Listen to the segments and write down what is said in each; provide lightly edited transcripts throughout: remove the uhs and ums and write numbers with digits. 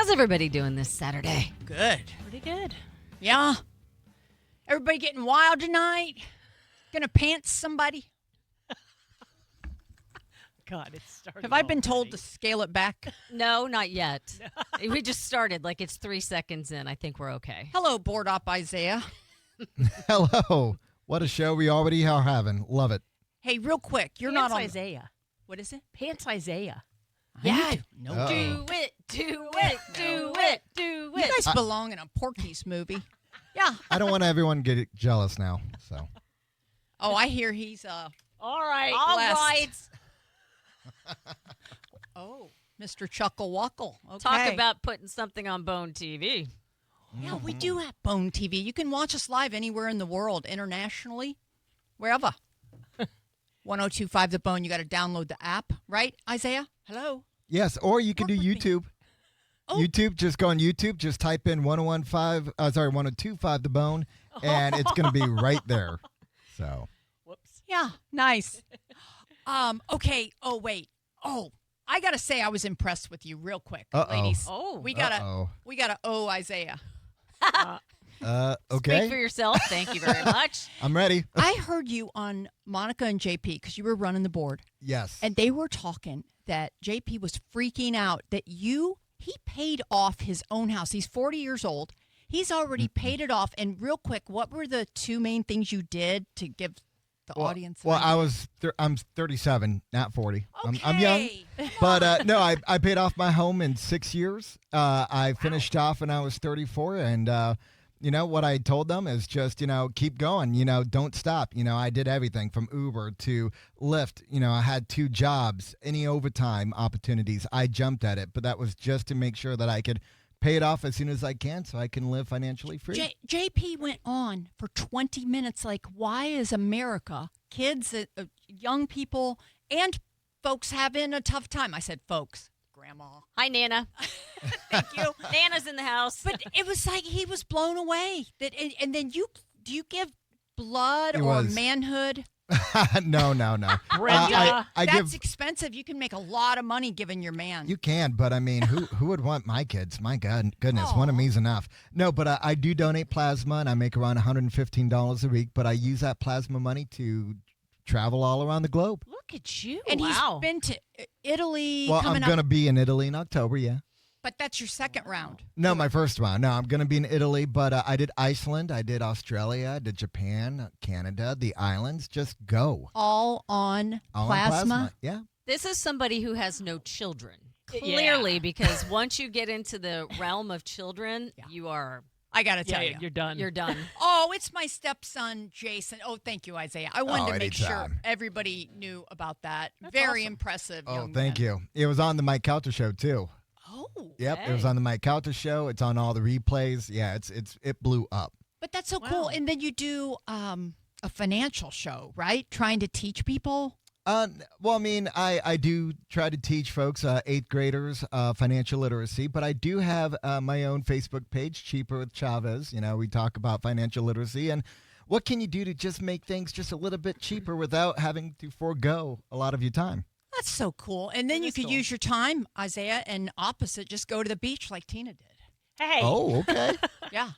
How's everybody doing this Saturday? Good. Pretty good. Yeah. Everybody getting wild tonight? Gonna pants somebody? God, it's starting. Have I been told to scale it back? No, not yet. We just started. Like it's 3 seconds in. I think we're okay. Hello, board op Isaiah. Hello. What a show we already are having. Love it. Hey, real quick, you're Pants not on. Isaiah. What is it? Pants Isaiah. Yeah. No. Uh-oh. Do it, do it, do it, do You it. guys belong in a Porky's movie. Yeah. I don't want everyone to get jealous now. So Oh, I hear he's All right. All blessed. right. Oh, Mr. Chuckle Wuckle. Okay. Talk about putting something on BoneTV. Yeah, we do have BoneTV. You can watch us live anywhere in the world, internationally, wherever. 1025 The Bone. You got to download the app, right, Isaiah? Hello. yes, or you can Work do with me. YouTube. Oh. YouTube, just go on YouTube, just type in 1025 The Bone, and it's going to be right there. So Whoops. Yeah, nice. Okay. Oh, wait. Oh, I got to say I was impressed with you real quick, Uh-oh. ladies. Oh. We got to Uh-oh. Isaiah. Okay. Speak for yourself. Thank you very much. I'm ready. I heard you on Monica and JP because you were running the board, Yes. and they were talking that JP was freaking out that he paid off his own house. He's 40 years old. He's already paid it off. And real quick, what were the two main things you did to give the audience? an Well, idea? I'm 37, not 40. I'm young. Okay. But no, I paid off my home in 6 years. I finished off when I was 34, and what I told them is just keep going. Don't stop. I did everything from Uber to Lyft. I had 2 jobs, any overtime opportunities. I jumped at it, but that was just to make sure that I could pay it off as soon as I can, so I can live financially free. JP went on for 20 minutes. Like, why is America, kids, young people, and folks having a tough time? I said, folks. Grandma. Hi, Nana. Thank you. Nana's in the house. But it was like he was blown away. And then do you give blood It or was- manhood? No. Brenda. I That's give. expensive. You can make a lot of money giving your man. You can, but I mean, who would want my kids? My goodness, one of Aw. me's enough. No, but I do donate plasma, and I make around $115 a week. But I use that plasma money to travel all around the globe. Look at you. and Wow. he's been to Italy Well, I'm coming going to up. be in Italy in October, yeah. But that's your second round. No, my first round. No, I'm going to be in Italy, but I did Iceland, I did Australia, I did Japan, Canada, the islands. Just go. All on All in plasma. Yeah. This is somebody who has no children. Clearly, because once you get into the realm of children, Yeah. you are I got to tell you. You're done. you're done. Oh, it's my stepson, Jason. Oh, thank you, Isaiah. I wanted Oh, to make sure anytime. everybody knew about that. That's Very awesome. impressive. Oh, young thank man. you. It was on the Mike Calter show, too. Oh, Yep, it was Hey. on the Mike Calter show. It's on all the replays. Yeah, it blew up. but that's so cool. Wow. And then you do a financial show, right? Trying to teach people. Well, I mean, I do try to teach folks, 8th graders, financial literacy, but I do have my own Facebook page, Cheaper with Chavez. We talk about financial literacy and what can you do to just make things just a little bit cheaper without having to forego a lot of your time. That's so cool. And then That you is could cool. use your time, Isaiah, and opposite, just go to the beach like Tina did. Hey. Oh, okay. Yeah.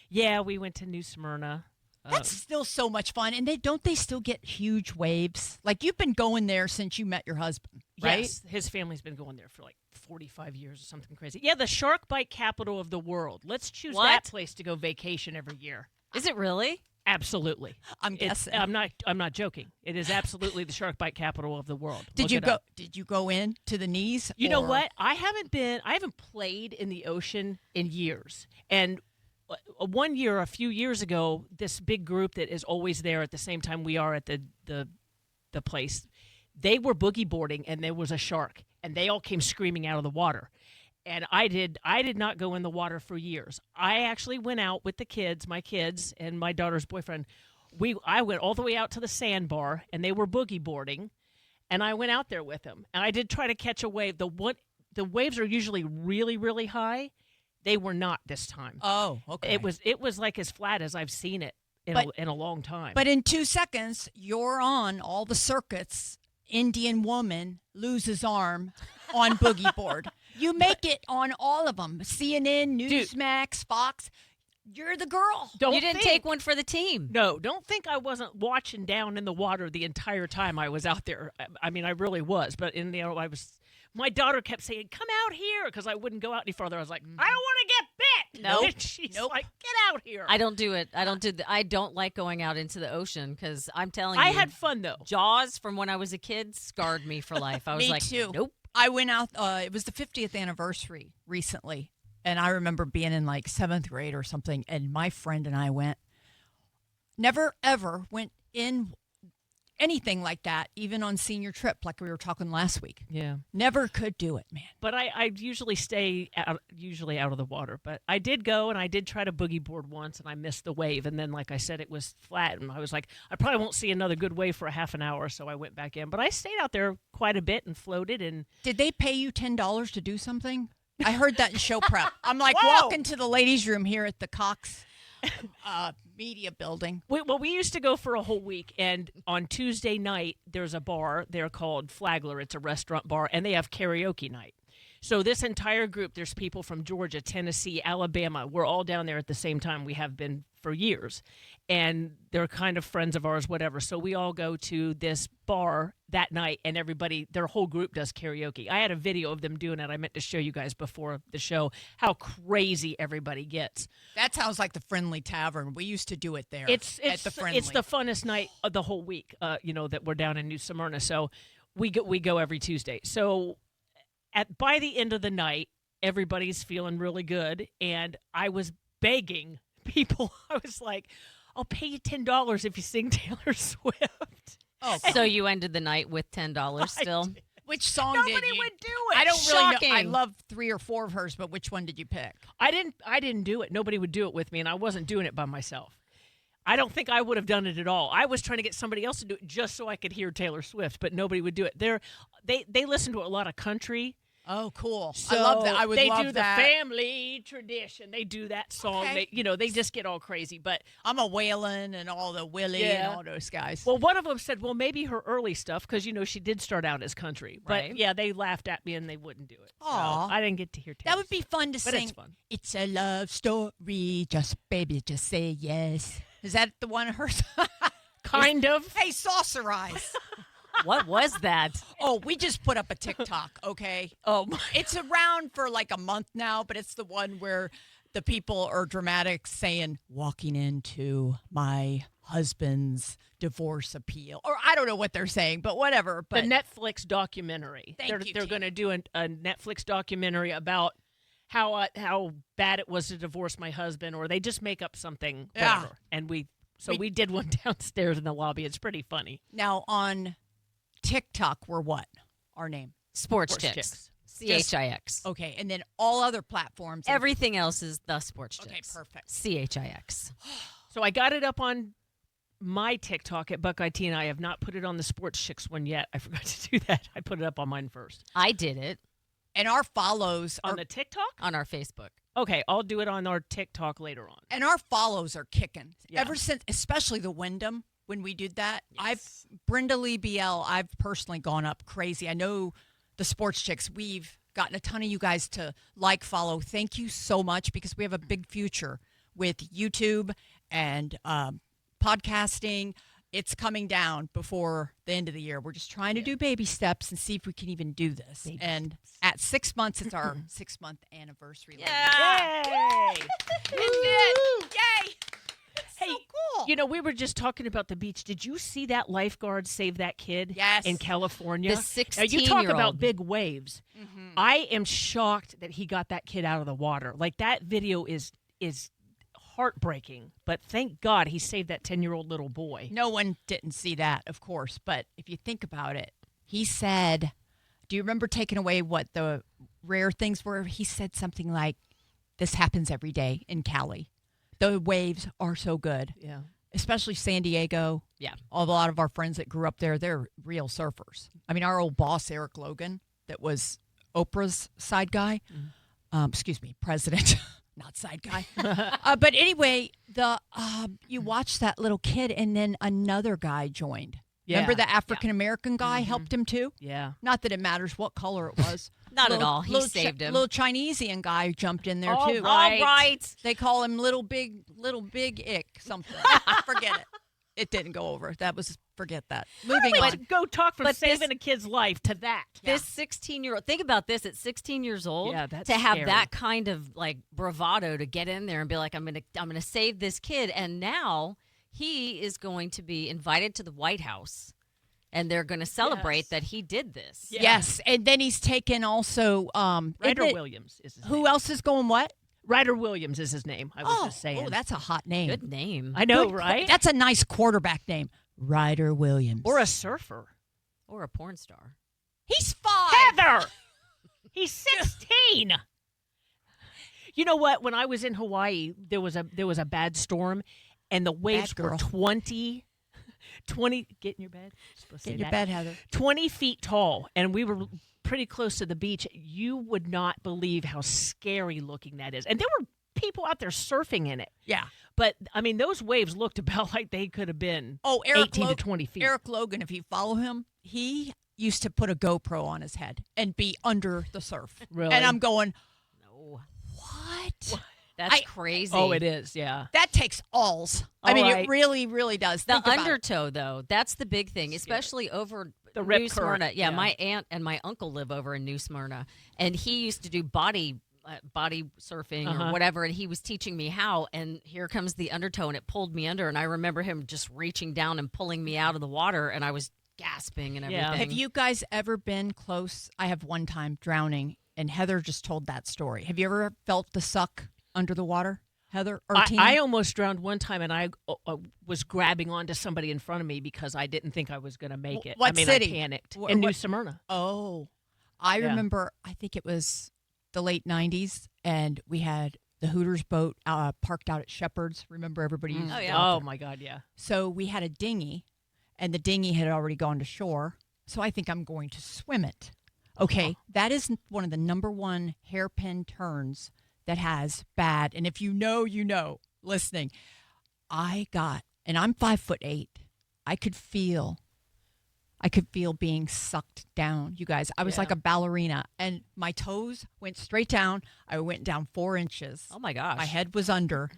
Yeah, we went to New Smyrna. That's still so much fun. And don't they still get huge waves? Like you've been going there since you met your husband, right? Yes, his family's been going there for like 45 years or something crazy. Yeah, the shark bite capital of the world. Let's choose What? that place to go vacation every year. Is it really? Absolutely. I'm It's- guessing. I'm not joking. It is absolutely the shark bite capital of the world. Did Look you it go? up. Did you go in to the knees? You know or- what? I haven't played in the ocean in years. And one year, a few years ago, this big group that is always there at the same time we are at the place, they were boogie boarding and there was a shark and they all came screaming out of the water. And I did not go in the water for years. I actually went out with the kids, my kids and my daughter's boyfriend. I went all the way out to the sandbar and they were boogie boarding. And I went out there with them. And I did try to catch a wave. The waves are usually really, really high. They were not this time. Oh, okay. It was like as flat as I've seen it in a long time. But in 2 seconds, you're on all the circuits. Indian woman loses arm on boogie board. You make it on all of them. CNN, Newsmax, Fox. You're the girl. You didn't take one for the team. No, don't think I wasn't watching down in the water the entire time I was out there. I mean, I really was. But my daughter kept saying, "Come out here," because I wouldn't go out any farther. I was like, "I don't want to get bit." Nope. And she's like, "Get out here." I don't do it. I don't like going out into the ocean because I'm telling you. I had fun, though. Jaws from when I was a kid scarred me for life. I was Me like, too. nope. I went out. It was the 50th anniversary recently. And I remember being in like 7th grade or something. And my friend and I went. Never, ever went in anything like that, even on senior trip, like we were talking last week. Yeah. Never could do it, man. But I usually stay out of the water. But I did go, and I did try to boogie board once, and I missed the wave. And then, like I said, it was flat, and I was like, I probably won't see another good wave for a half an hour, so I went back in. But I stayed out there quite a bit and floated. And Did they pay you $10 to do something? I heard that in show prep. I'm like Whoa. walking to the ladies' room here at the Cox Media Building. we used to go for a whole week, and on Tuesday night, there's a bar. They're called Flagler. It's a restaurant bar, and they have karaoke night. So this entire group, there's people from Georgia, Tennessee, Alabama. We're all down there at the same time. We have been for years, and they're kind of friends of ours, whatever. So we all go to this bar that night, and their whole group does karaoke. I had a video of them doing it. I meant to show you guys before the show how crazy everybody gets. That sounds like the Friendly Tavern. We used to do it there. It's at the Friendly. It's the funnest night of the whole week. That we're down in New Smyrna. So we go every Tuesday. So by the end of the night, everybody's feeling really good, and I was begging people. I was like, "I'll pay you $10 if you sing Taylor Swift." Oh, So you ended the night with $10 still? which song Nobody did you? would do it. I don't really know. I Shocking. love 3 or 4 of hers, but which one did you pick? I didn't do it. Nobody would do it with me, and I wasn't doing it by myself. I don't think I would have done it at all. I was trying to get somebody else to do it just so I could hear Taylor Swift, but nobody would do it. They listen to a lot of country. Oh, cool. So I love that. I would they love do that. the family tradition. They do that song. Okay. They just get all crazy. But I'm a Waylon and all the Willie and all those guys. well, one of them said, well, maybe her early stuff, because she did start out as country. Right. But yeah, they laughed at me and they wouldn't do it. So Aw. I didn't get to hear Taylor that would be fun to But sing. it's fun. It's a love story. Just say yes. Is that the one of hers? Kind of. Hey, saucer eyes. What was that? Oh, we just put up a TikTok, okay? Oh, my. It's around for like a month now, but it's the one where the people are dramatic saying, walking into my husband's divorce appeal. Or I don't know what they're saying, but whatever. But The Netflix documentary. Thank you, They're Tina. going to do a Netflix documentary about how bad it was to divorce my husband, or they just make up something, Yeah. whatever. And we did one downstairs in the lobby. It's pretty funny. now on TikTok, we're what? Our name. SportsChix. CHIX. Okay, and then all other platforms. Everything else is the SportsChix. Okay, perfect. CHIX. So I got it up on my TikTok at Buckeye T, and I have not put it on the SportsChix one yet. I forgot to do that. I put it up on mine first. I did it And our follows On are the TikTok? on our Facebook. Okay, I'll do it on our TikTok later on. and our follows are kicking. Yeah. Ever since, especially the Wyndham, when we did that, Brenda Lee BL, I've personally gone up crazy. I know the SportsChix, we've gotten a ton of you guys to follow. Thank you so much, because we have a big future with YouTube and podcasting. It's coming down before the end of the year. We're just trying to do baby steps and see if we can even do this. And at 6 months, it's our 6-month anniversary. Yay! Yay! Hey, so cool. we were just talking about the beach. Did you see that lifeguard save that kid Yes. in California? The Now, you talk 16-year-old. about big waves. Mm-hmm. I am shocked that he got that kid out of the water. Like, that video is heartbreaking, but thank God he saved that 10-year-old little boy. No one didn't see that, of course. But if you think about it, he said, do you remember taking away what the rare things were? He said something like, this happens every day in Cali. The waves are so good, Yeah. especially San Diego. Yeah. A lot of our friends that grew up there, they're real surfers. I mean, our old boss, Eric Logan, that was Oprah's side guy. President. Not side guy. But anyway, you watch that little kid, and then another guy joined. Yeah. Remember the African-American guy helped him too? Yeah. Not that it matters what color it was. Not at all. He saved him. Little Chineseian guy jumped in there too. All right. They call him little big ick something. Forget it. It didn't go over. Forget that. Moving on. But go talk from But saving a kid's life to that. This 16-year-old, think about this, at 16 years old, Yeah, that's to have scary. that kind of like bravado to get in there and be like, I'm gonna save this kid. And now he is going to be invited to the White House, and they're going to celebrate that he did this. Yeah. Yes, and then he's taken also. Ryder Williams is his name. Who else is going what? Ryder Williams is his name. I was just saying. Oh, that's a hot name. Good name. I know, Good- right? That's a nice quarterback name. Ryder Williams. Or a surfer. Or a porn star. He's 5. Heather! He's 16. You know what? When I was in Hawaii, there was a bad storm, and the waves Bad were girl. 20. Get in your bed. You're supposed to Get say in your that. bed, Heather. 20 feet tall, and we were pretty close to the beach. You would not believe how scary looking that is. And there were people out there surfing in it. Yeah. But, I mean, those waves looked about like they could have been Oh, Eric 18 to 20 feet. Eric Logan, if you follow him, he used to put a GoPro on his head and be under the surf. Really? And I'm going, No. what? That's crazy. Oh, it is, yeah. That takes alls. I All mean, right. it really, really does. The Think about it. undertow, though, that's the big thing, especially over The rip New current, Smyrna. Yeah, yeah. my aunt and my uncle live over in New Smyrna, and he used to do body surfing or whatever, and he was teaching me how, and here comes the undertow, and it pulled me under, and I remember him just reaching down and pulling me out of the water, and I was gasping and everything. Yeah. Have you guys ever been close? I have one time drowning, and Heather just told that story. Have you ever felt the suck under the water, Heather or Tina? I almost drowned one time, and I was grabbing onto somebody in front of me because I didn't think I was going to make it. What I mean, city? I panicked. Wh- In New what- Smyrna. Oh, I Yeah. remember, I think it was the late 90s, and we had the Hooters boat parked out at Shepherd's. Remember, everybody used to Oh, go yeah. out Oh, there. my God, yeah. So we had a dinghy, and the dinghy had already gone to shore. So I think I'm going to swim it. Okay, that is one of the number one hairpin turns that has bad. And if you know, you know. Listening, and I'm 5'8". I could feel being sucked down. You guys, I was Yeah. like a ballerina, and my toes went straight down. I went down 4 inches. Oh my gosh. My head was under,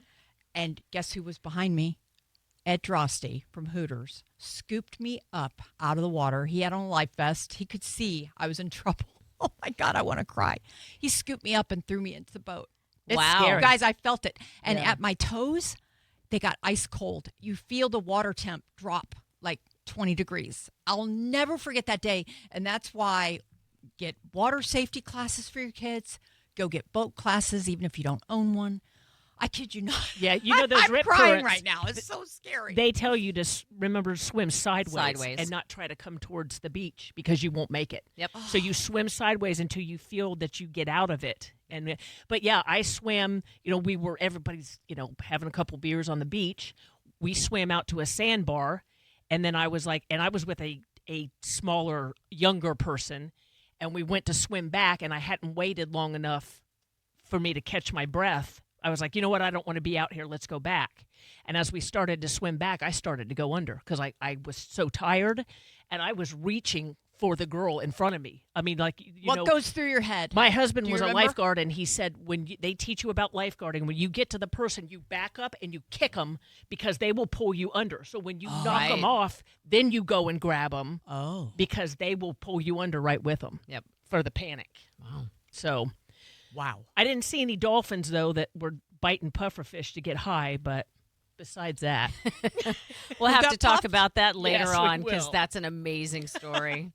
and guess who was behind me? Ed Drosty from Hooters scooped me up out of the water. He had on a life vest. He could see I was in trouble. Oh, my God, I want to cry. He scooped me up and threw me into the boat. It's Wow. scary. Guys, I felt it. And Yeah. at my toes, they got ice cold. You feel the water temp drop like 20 degrees. I'll never forget that day. And that's why get water safety classes for your kids. Go get boat classes, even if you don't own one. I kid you not. Yeah, you know those I'm rip crying currents, right now. It's so scary. They tell you to remember to swim sideways Sideways. and not try to come towards the beach because you won't make it. Yep. So you swim sideways until you feel that you get out of it. But yeah, I swam. Everybody's having a couple beers on the beach. We swam out to a sandbar, and then I was with a smaller, younger person, and we went to swim back, and I hadn't waited long enough for me to catch my breath. I was like, you know what? I don't want to be out here. Let's go back. And as we started to swim back, I started to go under because I was so tired, and I was reaching for the girl in front of me. I mean, like, what goes through your head? my husband Do you was a remember? lifeguard, and he said they teach you about lifeguarding, when you get to the person, you back up and you kick them because they will pull you under. So when you knock Right. them off, then you go and grab them Oh. because they will pull you under right with them. Yep. For the panic. Wow. So Wow. I didn't see any dolphins, though, that were biting pufferfish to get high, but besides that. We'll have got to talk puffed? about that later Yes, we on because will. that's an amazing story.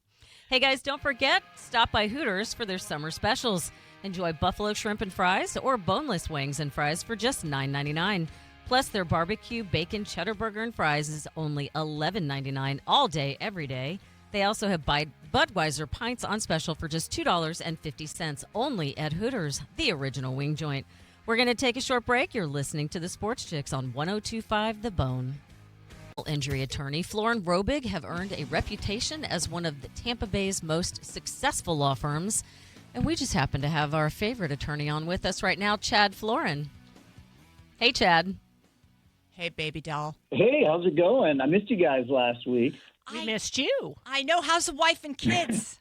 Hey, guys, don't forget, stop by Hooters for their summer specials. Enjoy buffalo shrimp and fries or boneless wings and fries for just $9.99. Plus, their barbecue, bacon, cheddar burger, and fries is only $11.99 all day, every day. They also have Budweiser pints on special for just $2.50 only at Hooters, the original wing joint. We're going to take a short break. You're listening to the SportsChix on 102.5 The Bone. Injury attorney Florin Robig have earned a reputation as one of the Tampa Bay's most successful law firms. And we just happen to have our favorite attorney on with us right now, Chad Florin. Hey, Chad. Hey, baby doll. Hey, how's it going? I missed you guys last week. We missed you. I know. How's the wife and kids?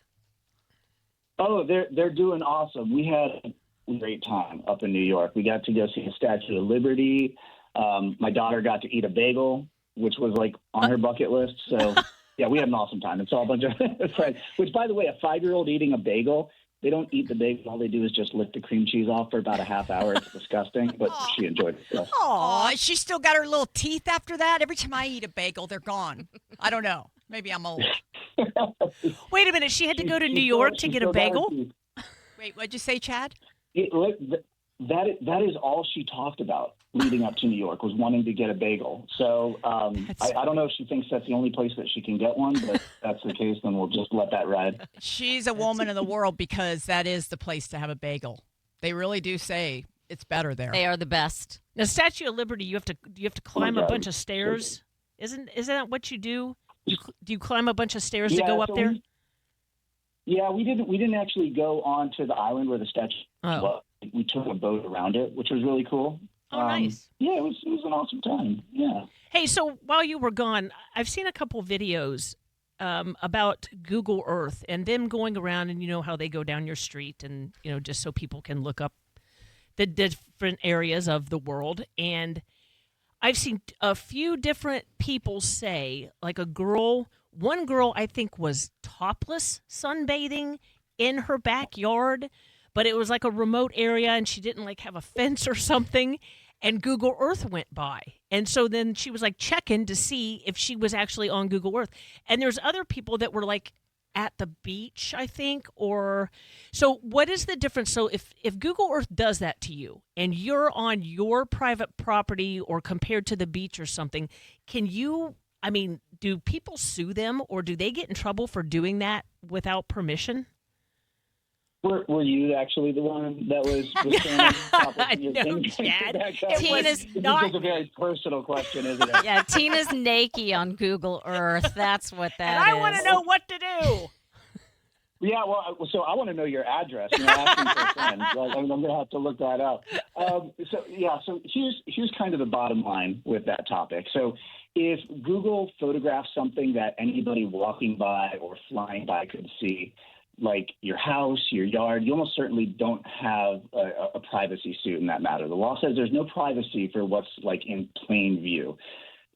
Oh, they're doing awesome. We had a great time up in New York. We got to go see the Statue of Liberty. My daughter got to eat a bagel, which was like on her bucket list. So, yeah, we had an awesome time. It's all a bunch of friends. Which, by the way, a 5-year-old eating a bagel, they don't eat the bagel. All they do is just lick the cream cheese off for about a half hour. It's disgusting, but she enjoyed it. Oh, she still got her little teeth after that. Every time I eat a bagel, they're gone. I don't know. Maybe I'm old. Wait a minute. She had to go to New York to get a bagel? Wait, what'd you say, Chad? That is all she talked about leading up to New York, was wanting to get a bagel. So I don't know if she thinks that's the only place that she can get one, but if that's the case, then we'll just let that ride. She's a woman of the world because that is the place to have a bagel. They really do say it's better there. They are the best. Now, Statue of Liberty, you have to climb a bunch of stairs. Isn't that what you do? Do you climb a bunch of stairs to go up there? We didn't actually go onto the island where the statue was. We took a boat around it, which was really cool. Oh, nice. Yeah, it was an awesome time. Yeah. Hey, so while you were gone, I've seen a couple videos about Google Earth and them going around, and you know how they go down your street, and just so people can look up the different areas of the world. And I've seen a few different people say, like one girl I think was topless sunbathing in her backyard, but it was like a remote area and she didn't like have a fence or something, and Google Earth went by. And so then she was like checking to see if she was actually on Google Earth. And there's other people that were like at the beach, I think, so what is the difference? So if Google Earth does that to you and you're on your private property or compared to the beach or something, do people sue them, or do they get in trouble for doing that without permission? Were you actually the one that was standing no, Chad. Tina's not. This is a very personal question, isn't it? Yeah, Tina's naked on Google Earth. That's what that is. And I want to know what to do. Yeah, well, so I want to know your address. Asking for a friend. I'm going to have to look that up. So here's kind of the bottom line with that topic. So if Google photographs something that anybody walking by or flying by could see, like your house, your yard, you almost certainly don't have a privacy suit in that matter. The law says there's no privacy for what's like in plain view.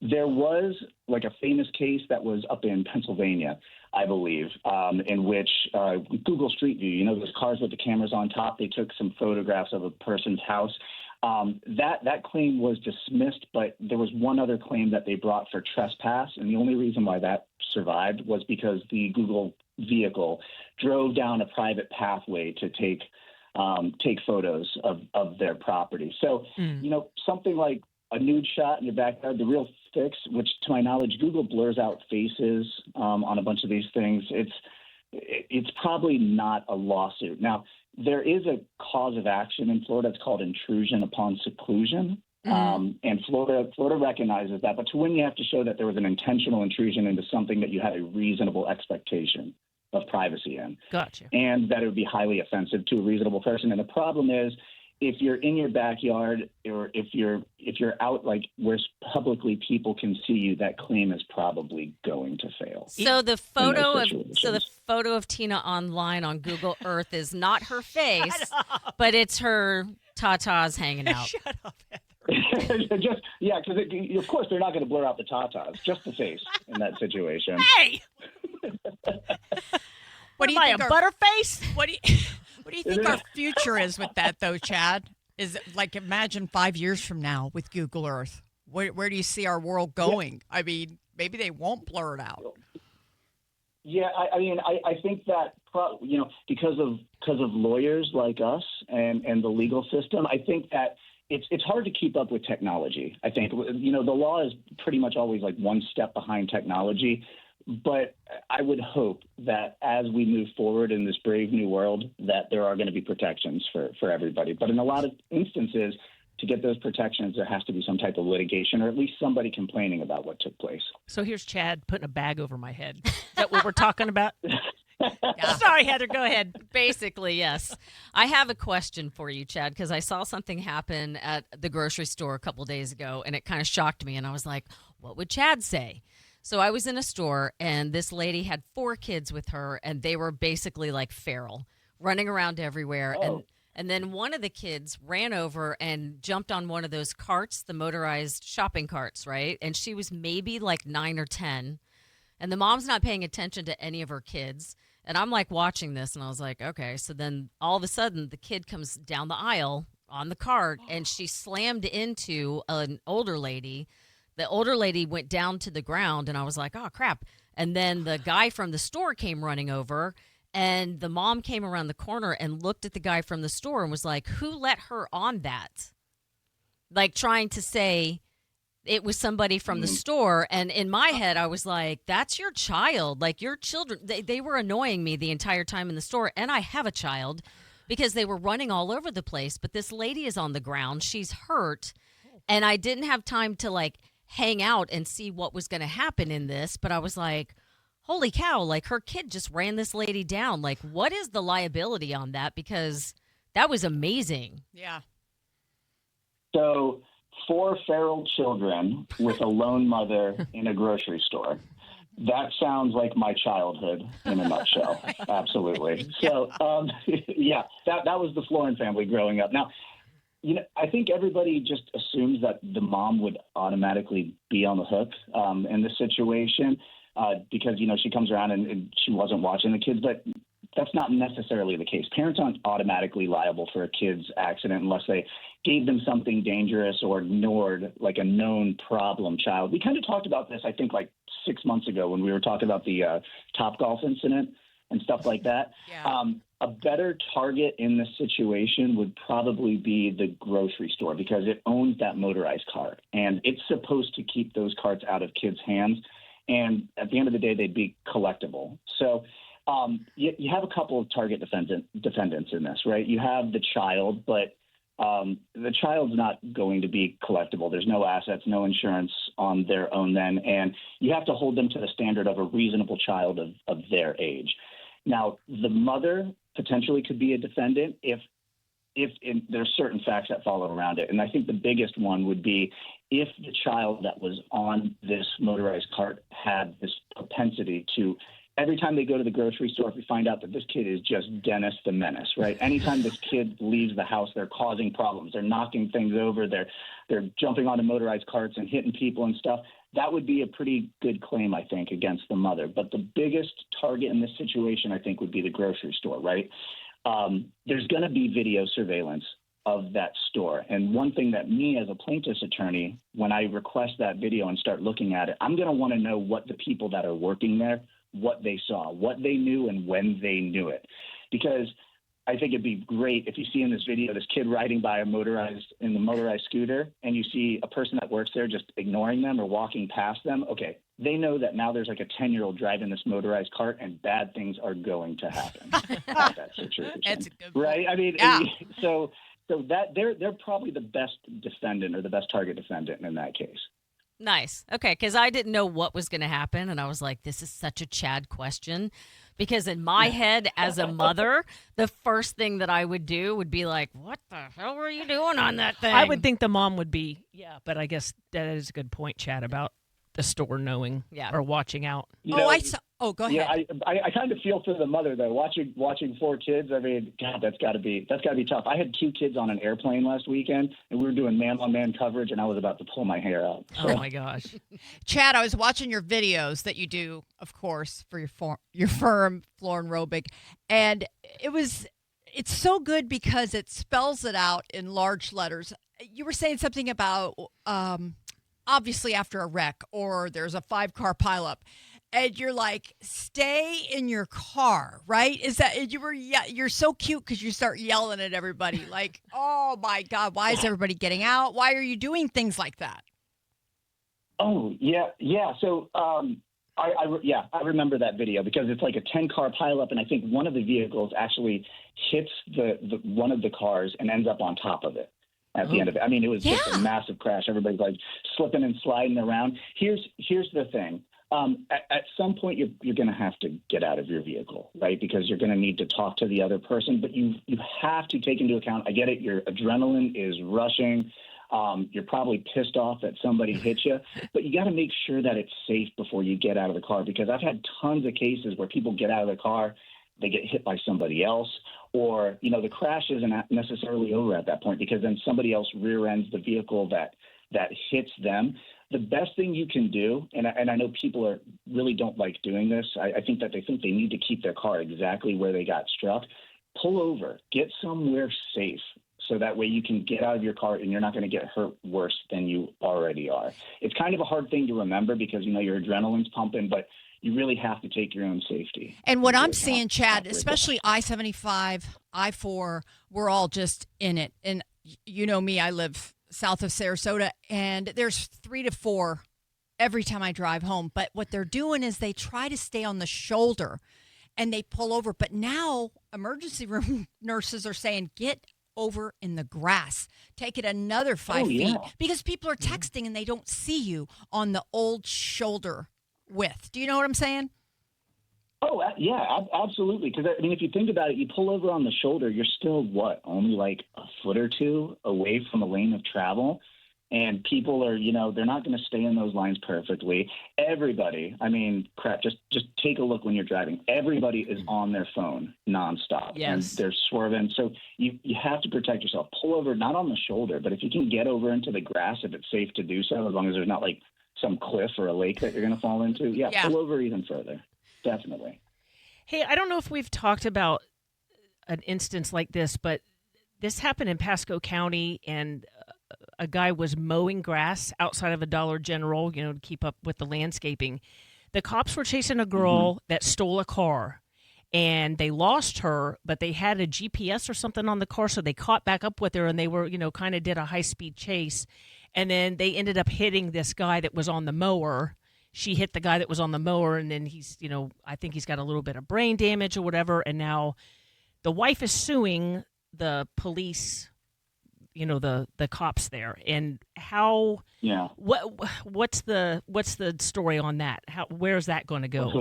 There was like a famous case that was up in Pennsylvania, I believe, in which Google Street View, those cars with the cameras on top, they took some photographs of a person's house. That claim was dismissed, but there was one other claim that they brought for trespass, and the only reason why that survived was because the Google vehicle drove down a private pathway to take photos of their property. So, something like a nude shot in your backyard, the real fix, which to my knowledge, Google blurs out faces on a bunch of these things. It's probably not a lawsuit. Now, there is a cause of action in Florida. It's called intrusion upon seclusion. And Florida recognizes that. But to win, you have to show that there was an intentional intrusion into something that you had a reasonable expectation of privacy in. Gotcha. And that it would be highly offensive to a reasonable person. And the problem is, if you're in your backyard or if you're out like where publicly people can see you, that claim is probably going to fail. So the photo of Tina online on Google Earth is not her face, but it's her tatas hanging out. Shut up, Heather. Because of course they're not going to blur out the tatas, just the face in that situation. Hey, what do you think? Butterface? What do you think our future is with that, though, Chad? Is it, like, imagine 5 years from now with Google Earth. Where do you see our world going? Yeah. I mean, maybe they won't blur it out. Yeah, I think that because of lawyers like us and the legal system, I think that it's hard to keep up with technology. I think the law is pretty much always like one step behind technology. But I would hope that as we move forward in this brave new world, that there are going to be protections for everybody. But in a lot of instances, to get those protections, there has to be some type of litigation or at least somebody complaining about what took place. So here's Chad putting a bag over my head. Is that what we're talking about? Yeah. Sorry, Heather, go ahead. Basically, yes. I have a question for you, Chad, because I saw something happen at the grocery store a couple days ago, and it kind of shocked me. And I was like, what would Chad say? So I was in a store, and this lady had 4 kids with her, and they were basically like feral, running around everywhere. Oh. And then one of the kids ran over and jumped on one of those carts, the motorized shopping carts, right? And she was maybe like 9 or 10. And the mom's not paying attention to any of her kids. And I'm like watching this, and I was like, okay. So then all of a sudden, the kid comes down the aisle on the cart, and she slammed into an older lady. The older lady went down to the ground, and I was like, oh, crap. And then the guy from the store came running over, and the mom came around the corner and looked at the guy from the store and was like, who let her on that? Like trying to say it was somebody from the store. And in my head, I was like, that's your child. Like your children, they were annoying me the entire time in the store. And I have a child because they were running all over the place. But this lady is on the ground. She's hurt. And I didn't have time to like hang out and see what was going to happen in this. But I was like, holy cow, like her kid just ran this lady down. Like, what is the liability on that? Because that was amazing. Yeah. So 4 feral children with a lone mother in a grocery store. That sounds like my childhood in a nutshell. Absolutely. So, yeah, that was the Florin family growing up. Now, I think everybody just assumes that the mom would automatically be on the hook in this situation because, she comes around and she wasn't watching the kids. But that's not necessarily the case. Parents aren't automatically liable for a kid's accident unless they gave them something dangerous or ignored like a known problem child. We kind of talked about this, I think, like 6 months ago when we were talking about the Topgolf incident and stuff like that. Yeah. A better target in this situation would probably be the grocery store because it owns that motorized cart, and it's supposed to keep those carts out of kids' hands. And at the end of the day, they'd be collectible. So you have a couple of target defendants in this, right? You have the child, but the child's not going to be collectible. There's no assets, no insurance on their own then, and you have to hold them to the standard of a reasonable child of their age. Now, the mother potentially could be a defendant if there's certain facts that follow around it. And I think the biggest one would be if the child that was on this motorized cart had this propensity to, every time they go to the grocery store, if we find out that this kid is just Dennis the Menace, right? Anytime this kid leaves the house, they're causing problems. They're knocking things over. They're jumping onto motorized carts and hitting people and stuff. That would be a pretty good claim, I think, against the mother. But the biggest target in this situation, I think, would be the grocery store, right? There's going to be video surveillance of that store. And one thing that me as a plaintiff's attorney, when I request that video and start looking at it, I'm going to want to know what the people that are working there, what they saw, what they knew, and when they knew it. Because I think it'd be great if you see in this video this kid riding by in the motorized scooter, and you see a person that works there just ignoring them or walking past them. Okay, they know that now there's like a 10-year-old driving this motorized cart, and bad things are going to happen at that situation. That's a good right? point. I mean, Yeah. so that they're probably the best defendant or the best target defendant in that case. Nice. Okay, because I didn't know what was going to happen, and I was like, this is such a Chad question. Because in my head, as a mother, the first thing that I would do would be like, what the hell were you doing on that thing? I would think the mom would be, but I guess that is a good point, Chad, about the store knowing or watching out. I saw. Oh, go ahead. Yeah, I kind of feel for the mother though. Watching 4 kids. I mean, God, that's got to be tough. I had 2 kids on an airplane last weekend, and we were doing man-on-man coverage, and I was about to pull my hair out. So. Oh my gosh, Chad, I was watching your videos that you do, of course, for your firm, Florin Robic, and it's so good because it spells it out in large letters. You were saying something about obviously after a wreck or there's a 5-car pileup. And you're like, stay in your car, right? Is that you're so cute because you start yelling at everybody like, oh my God, why is everybody getting out? Why are you doing things like that? Oh yeah. So I remember that video because it's like a 10-car pileup, and I think one of the vehicles actually hits the one of the cars and ends up on top of it. At the end of it, I mean, it was just a massive crash. Everybody's like slipping and sliding around. Here's the thing. At some point, you're going to have to get out of your vehicle, right? Because you're going to need to talk to the other person. But you have to take into account, I get it, your adrenaline is rushing. You're probably pissed off that somebody hit you, but you got to make sure that it's safe before you get out of the car, because I've had tons of cases where people get out of the car, they get hit by somebody else, or, the crash isn't necessarily over at that point because then somebody else rear ends the vehicle that hits them. The best thing you can do, and I know people really don't like doing this. I think that they think they need to keep their car exactly where they got struck. Pull over, get somewhere safe, so that way you can get out of your car and you're not going to get hurt worse than you already are. It's kind of a hard thing to remember because, your adrenaline's pumping, but you really have to take your own safety. And what I'm seeing, Chad, especially I-75, I-4, we're all just in it. And you know me, I live south of Sarasota, and there's 3 to 4 every time I drive home. But what they're doing is they try to stay on the shoulder and they pull over. But now emergency room nurses are saying, get over in the grass. Take it another 5 feet because people are texting and they don't see you on the old shoulder width. Do you know what I'm saying? Oh, yeah, absolutely. Because, if you think about it, you pull over on the shoulder, you're still, only like a foot or two away from a lane of travel. And people are, they're not going to stay in those lines perfectly. Everybody, just take a look when you're driving. Everybody is on their phone nonstop. Yes. And they're swerving. So you have to protect yourself. Pull over, not on the shoulder, but if you can get over into the grass, if it's safe to do so, as long as there's not like some cliff or a lake that you're going to fall into. Yeah, pull over even further. Definitely. Hey, I don't know if we've talked about an instance like this, but this happened in Pasco County, and a guy was mowing grass outside of a Dollar General, to keep up with the landscaping. The cops were chasing a girl that stole a car, and they lost her, but they had a GPS or something on the car, so they caught back up with her, and they were, kind of did a high-speed chase. And then they ended up hitting this guy that was on the mower. She hit the guy that was on the mower, and then he's, I think he's got a little bit of brain damage or whatever. And now the wife is suing the police, the cops there. And how? Yeah. What's the story on that? Where's that going to go?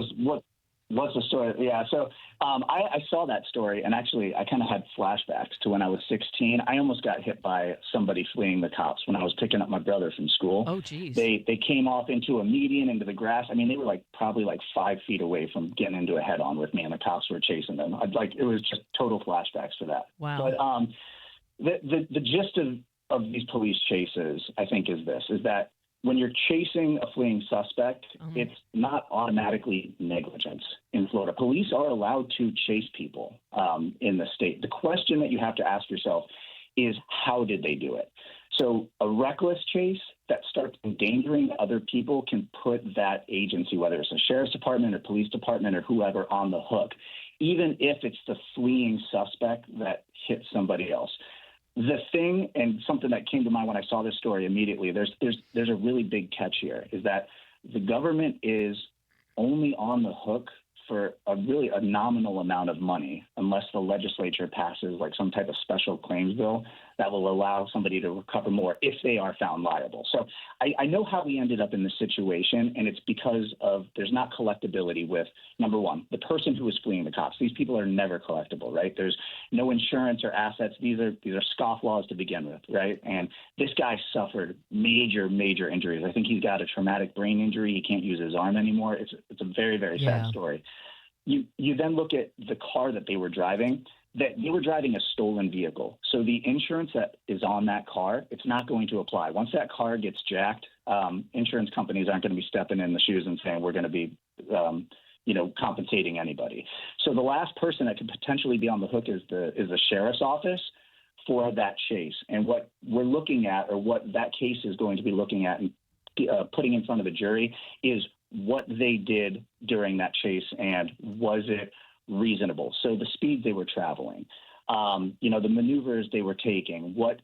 What's the story? Yeah, so I saw that story, and actually I kind of had flashbacks to when I was 16. I almost got hit by somebody fleeing the cops when I was picking up my brother from school. Oh, geez. They came off into a median, into the grass. They were probably 5 feet away from getting into a head-on with me, and the cops were chasing them. It was just total flashbacks for that. Wow. But the gist of these police chases, I think, is that when you're chasing a fleeing suspect, it's not automatically negligence in Florida. Police are allowed to chase people in the state. The question that you have to ask yourself is, how did they do it? So a reckless chase that starts endangering other people can put that agency, whether it's a sheriff's department or police department or whoever, on the hook, even if it's the fleeing suspect that hit somebody else. The thing, and something that came to mind when I saw this story immediately, there's a really big catch here, is that the government is only on the hook for a nominal amount of money, unless the legislature passes some type of special claims bill that will allow somebody to recover more if they are found liable. So I know how we ended up in this situation, and it's because of there's not collectability with, number one, the person who is fleeing the cops. These people are never collectible, right? There's no insurance or assets. These are scofflaws to begin with, right? And this guy suffered major injuries. I think he's got a traumatic brain injury. He can't use his arm anymore. It's a very, very sad story. You then look at the car that they were driving, that they were driving a stolen vehicle. So the insurance that is on that car, it's not going to apply. Once that car gets jacked, insurance companies aren't going to be stepping in the shoes and saying we're going to be, compensating anybody. So the last person that could potentially be on the hook is the sheriff's office for that chase. And what we're looking at, or what that case is going to be looking at and putting in front of the jury, is what they did during that chase, and was it reasonable? So the speed they were traveling, the maneuvers they were taking, what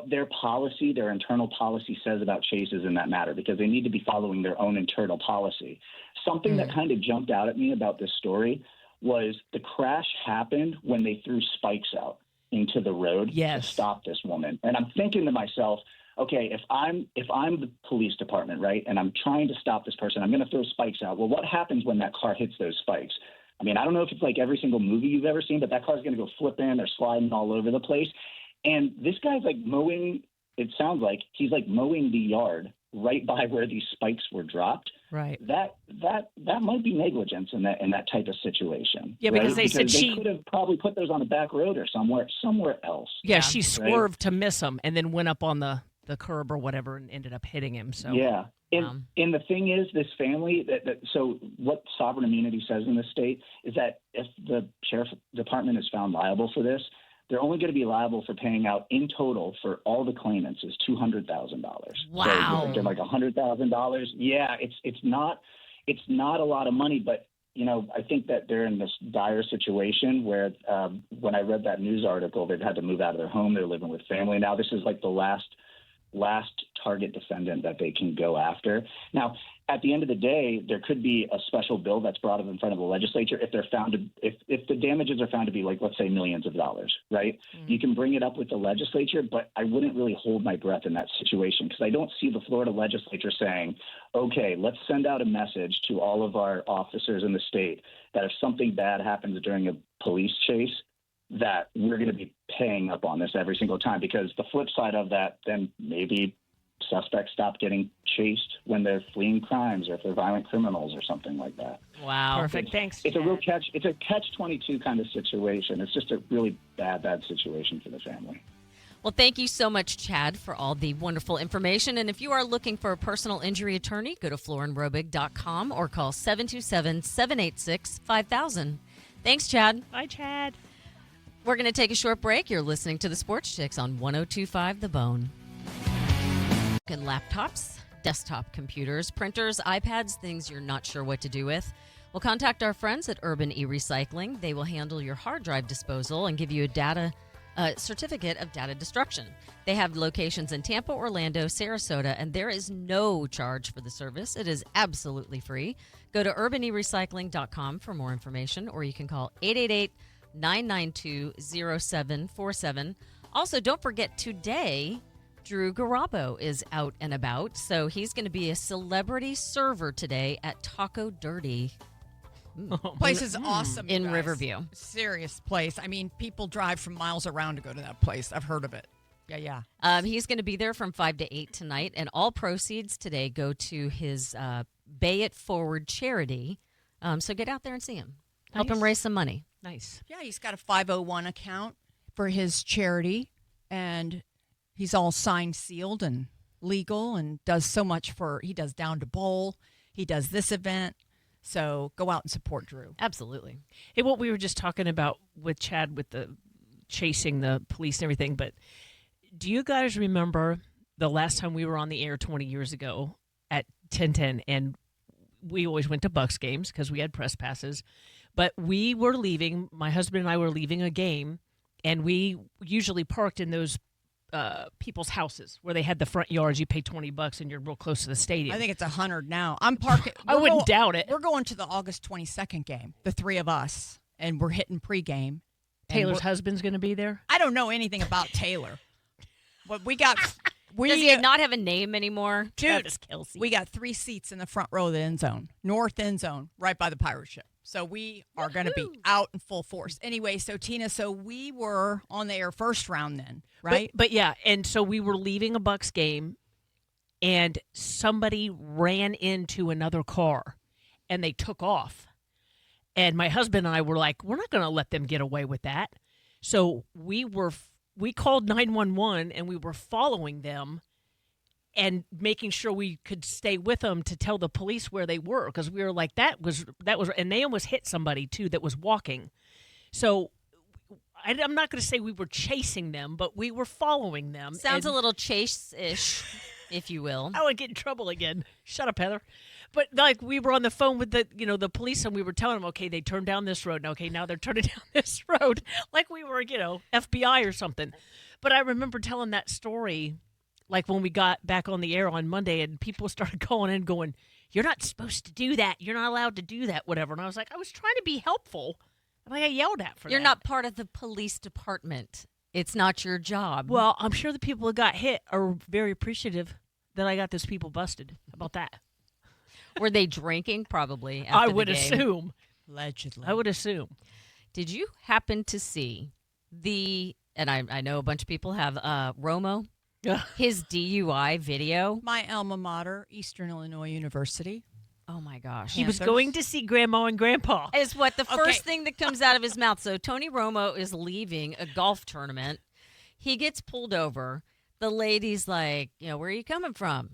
their policy, their internal policy says about chases in that matter, because they need to be following their own internal policy. Something that kind of jumped out at me about this story was the crash happened when they threw spikes out into the road to stop this woman. And I'm thinking to myself, okay, if I'm the police department, right, and I'm trying to stop this person, I'm going to throw spikes out. Well, what happens when that car hits those spikes? I don't know if it's like every single movie you've ever seen, but that car's going to go flipping or sliding all over the place. And this guy's mowing it sounds like he's like mowing the yard right by where these spikes were dropped. Right. That might be negligence in that type of situation. Yeah, because right? they said they could have probably put those on the back road or somewhere else. Yeah, she right? swerved to miss him and then went up on the curb or whatever and ended up hitting him. So yeah. And the thing is, this family, so what sovereign immunity says in this state is that if the sheriff department is found liable for this, they're only going to be liable for paying out in total for all the claimants is $200,000. Wow. So they're like $100,000. Yeah, it's not a lot of money, but I think that they're in this dire situation where when I read that news article, they've had to move out of their home. They're living with family now. This is like the last target defendant that they can go after. Now, at the end of the day, there could be a special bill that's brought up in front of the legislature if they're found to, if the damages are found to be like, let's say, millions of dollars, right? Mm-hmm. You can bring it up with the legislature, but I wouldn't really hold my breath in that situation because I don't see the Florida legislature saying, okay, let's send out a message to all of our officers in the state that if something bad happens during a police chase, that we're going to be paying up on this every single time, because the flip side of that, then maybe suspects stop getting chased when they're fleeing crimes or if they're violent criminals or something like that. Wow. Perfect. Thanks. It's a real catch-22 kind of situation. It's just a really bad situation for the family. Well, thank you so much, Chad, for all the wonderful information. And if you are looking for a personal injury attorney, go to florinrobig.com or call 727-786-5000. Thanks, Chad. Bye, Chad. We're going to take a short break. You're listening to the SportsChix on 102.5 The Bone. And laptops, desktop computers, printers, iPads, things you're not sure what to do with. Well, contact our friends at Urban E-Recycling. They will handle your hard drive disposal and give you a certificate of data destruction. They have locations in Tampa, Orlando, Sarasota, and there is no charge for the service. It is absolutely free. Go to urbanerecycling.com for more information, or you can call 888-992-0747. Also, don't forget today, Drew Garabo is out and about, so he's going to be a celebrity server today at Taco Dirty. Place is awesome, in guys. Riverview. Serious place. I mean, people drive from miles around to go to that place. I've heard of it. Yeah. He's going to be there from 5 to 8 tonight, and all proceeds today go to his Bay It Forward charity. So get out there and see him. Help him raise some money. Nice. Yeah, he's got a 501 account for his charity, and he's all signed, sealed, and legal, and does so much he does Down to Bowl. He does this event. So go out and support Drew. Absolutely. Hey, what we were just talking about with Chad with the chasing the police and everything, but do you guys remember the last time we were on the air 20 years ago at 1010, and we always went to Bucks games because we had press passes, but we were leaving, my husband and I were leaving a game, and we usually parked in those people's houses where they had the front yards. You pay $20 and you're real close to the stadium. I think it's 100 now. I'm parking. I wouldn't doubt it. We're going to the August 22nd game, the three of us, and we're hitting pregame. Taylor's husband's going to be there? I don't know anything about Taylor. But we got... Does he not have a name anymore? Dude, Travis Kelce. We got 3 seats in the front row of the end zone, north end zone, right by the pirate ship. So we are going to be out in full force. Anyway, so Tina, we were on the air first round then, right? But yeah, and so we were leaving a Bucks game, and somebody ran into another car, and they took off. And my husband and I were like, we're not going to let them get away with that. So we called 911, and we were following them and making sure we could stay with them to tell the police where they were, because we were like, that was, and they almost hit somebody too that was walking. So I'm not going to say we were chasing them, but we were following them. Sounds a little chase-ish, if you will. I would get in trouble again. Shut up, Heather. But like we were on the phone with the police, and we were telling them, okay, they turned down this road. And okay, now they're turning down this road, like we were, FBI or something. But I remember telling that story, like when we got back on the air on Monday, and people started calling in going, you're not supposed to do that. You're not allowed to do that, whatever. And I was like, I was trying to be helpful. And I got yelled at for that. You're not part of the police department. It's not your job. Well, I'm sure the people that got hit are very appreciative that I got those people busted. How about that? Were they drinking? Probably. I would assume. Allegedly. I would assume. Did you happen to see and I know a bunch of people have Romo? his DUI video. My alma mater, Eastern Illinois University. Oh my gosh. He was Panthers. going to see Grandma and Grandpa. Is what the Okay. first thing that comes out of his mouth. So Tony Romo is leaving a golf tournament. He gets pulled over. The lady's like, where are you coming from?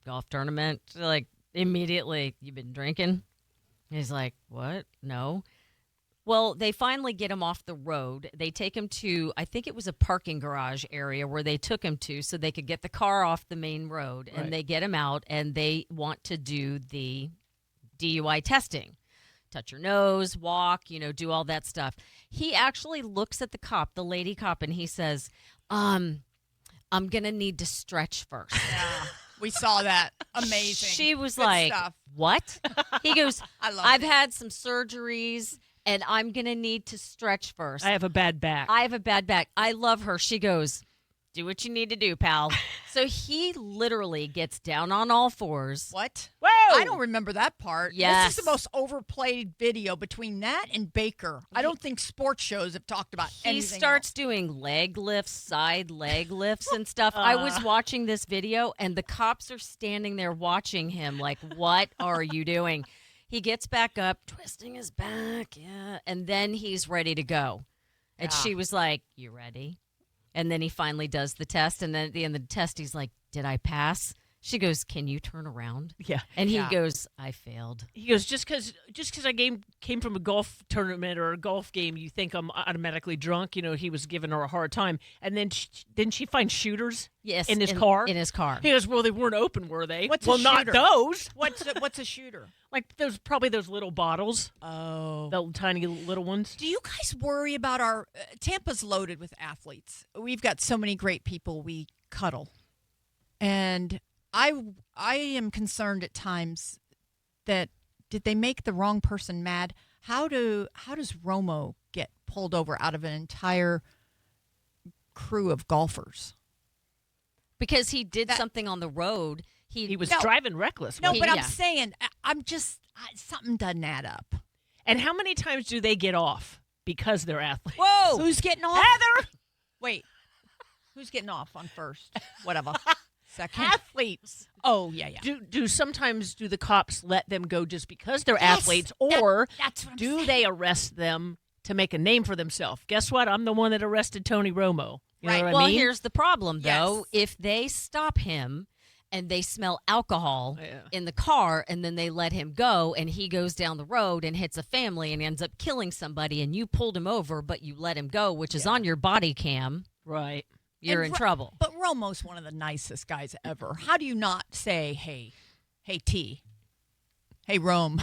Golf tournament. Like, immediately, you've been drinking? He's like, what? No. Well, they finally get him off the road. They take him to, I think it was a parking garage area where they took him to so they could get the car off the main road. Right. And they get him out, and they want to do the DUI testing. Touch your nose, walk, do all that stuff. He actually looks at the cop, the lady cop, and he says, I'm going to need to stretch first. Yeah, we saw that. Amazing. She was Good like, stuff. what? He goes, I love I've it. had some surgeries, and I'm going to need to stretch first. I have a bad back. I have a bad back. I love her. She goes, do what you need to do, pal. So he literally gets down on all fours. What? Whoa! I don't remember that part. Yes. This is the most overplayed video between that and Baker. I don't think sports shows have talked about He anything starts else. doing leg lifts, side leg lifts and stuff. I was watching this video, and the cops are standing there watching him like, what are you doing? He gets back up, twisting his back, and then he's ready to go. And Yeah. she was like, you ready? And then he finally does the test, and then at the end of the test, he's like, did I pass? She goes, can you turn around? Yeah. And he Yeah. goes, I failed. He goes, just because I came from a golf tournament or a golf game, you think I'm automatically drunk. He was giving her a hard time. And then didn't she find shooters Yes. in his car? In his car. He goes, well, they weren't open, were they? What's a well, not shooter? those. What's a shooter? Like probably those little bottles, Oh. the tiny little ones. Do you guys worry about our Tampa's loaded with athletes? We've got so many great people we cuddle. And I am concerned at times that did they make the wrong person mad? How does Romo get pulled over out of an entire crew of golfers? Because he did something on the road. He was No. driving reckless. No, wasn't but he? I'm saying something doesn't add up. And how many times do they get off because they're athletes? Whoa! Who's getting off? Heather! Wait, who's getting off on first? Whatever. Second. Athletes. Oh yeah. Do sometimes the cops let them go just because they're Yes, athletes, or That's what I'm do saying. they arrest them to make a name for themselves? Guess what? I'm the one that arrested Tony Romo. You Right. know what Well, I mean? here's the problem, though. Yes. If they stop him and they smell alcohol Yeah. in the car and then they let him go and he goes down the road and hits a family and ends up killing somebody and you pulled him over but you let him go, which is on your body cam, Right. you're And in trouble. But Romo's one of the nicest guys ever. How do you not say, hey T, hey Rome,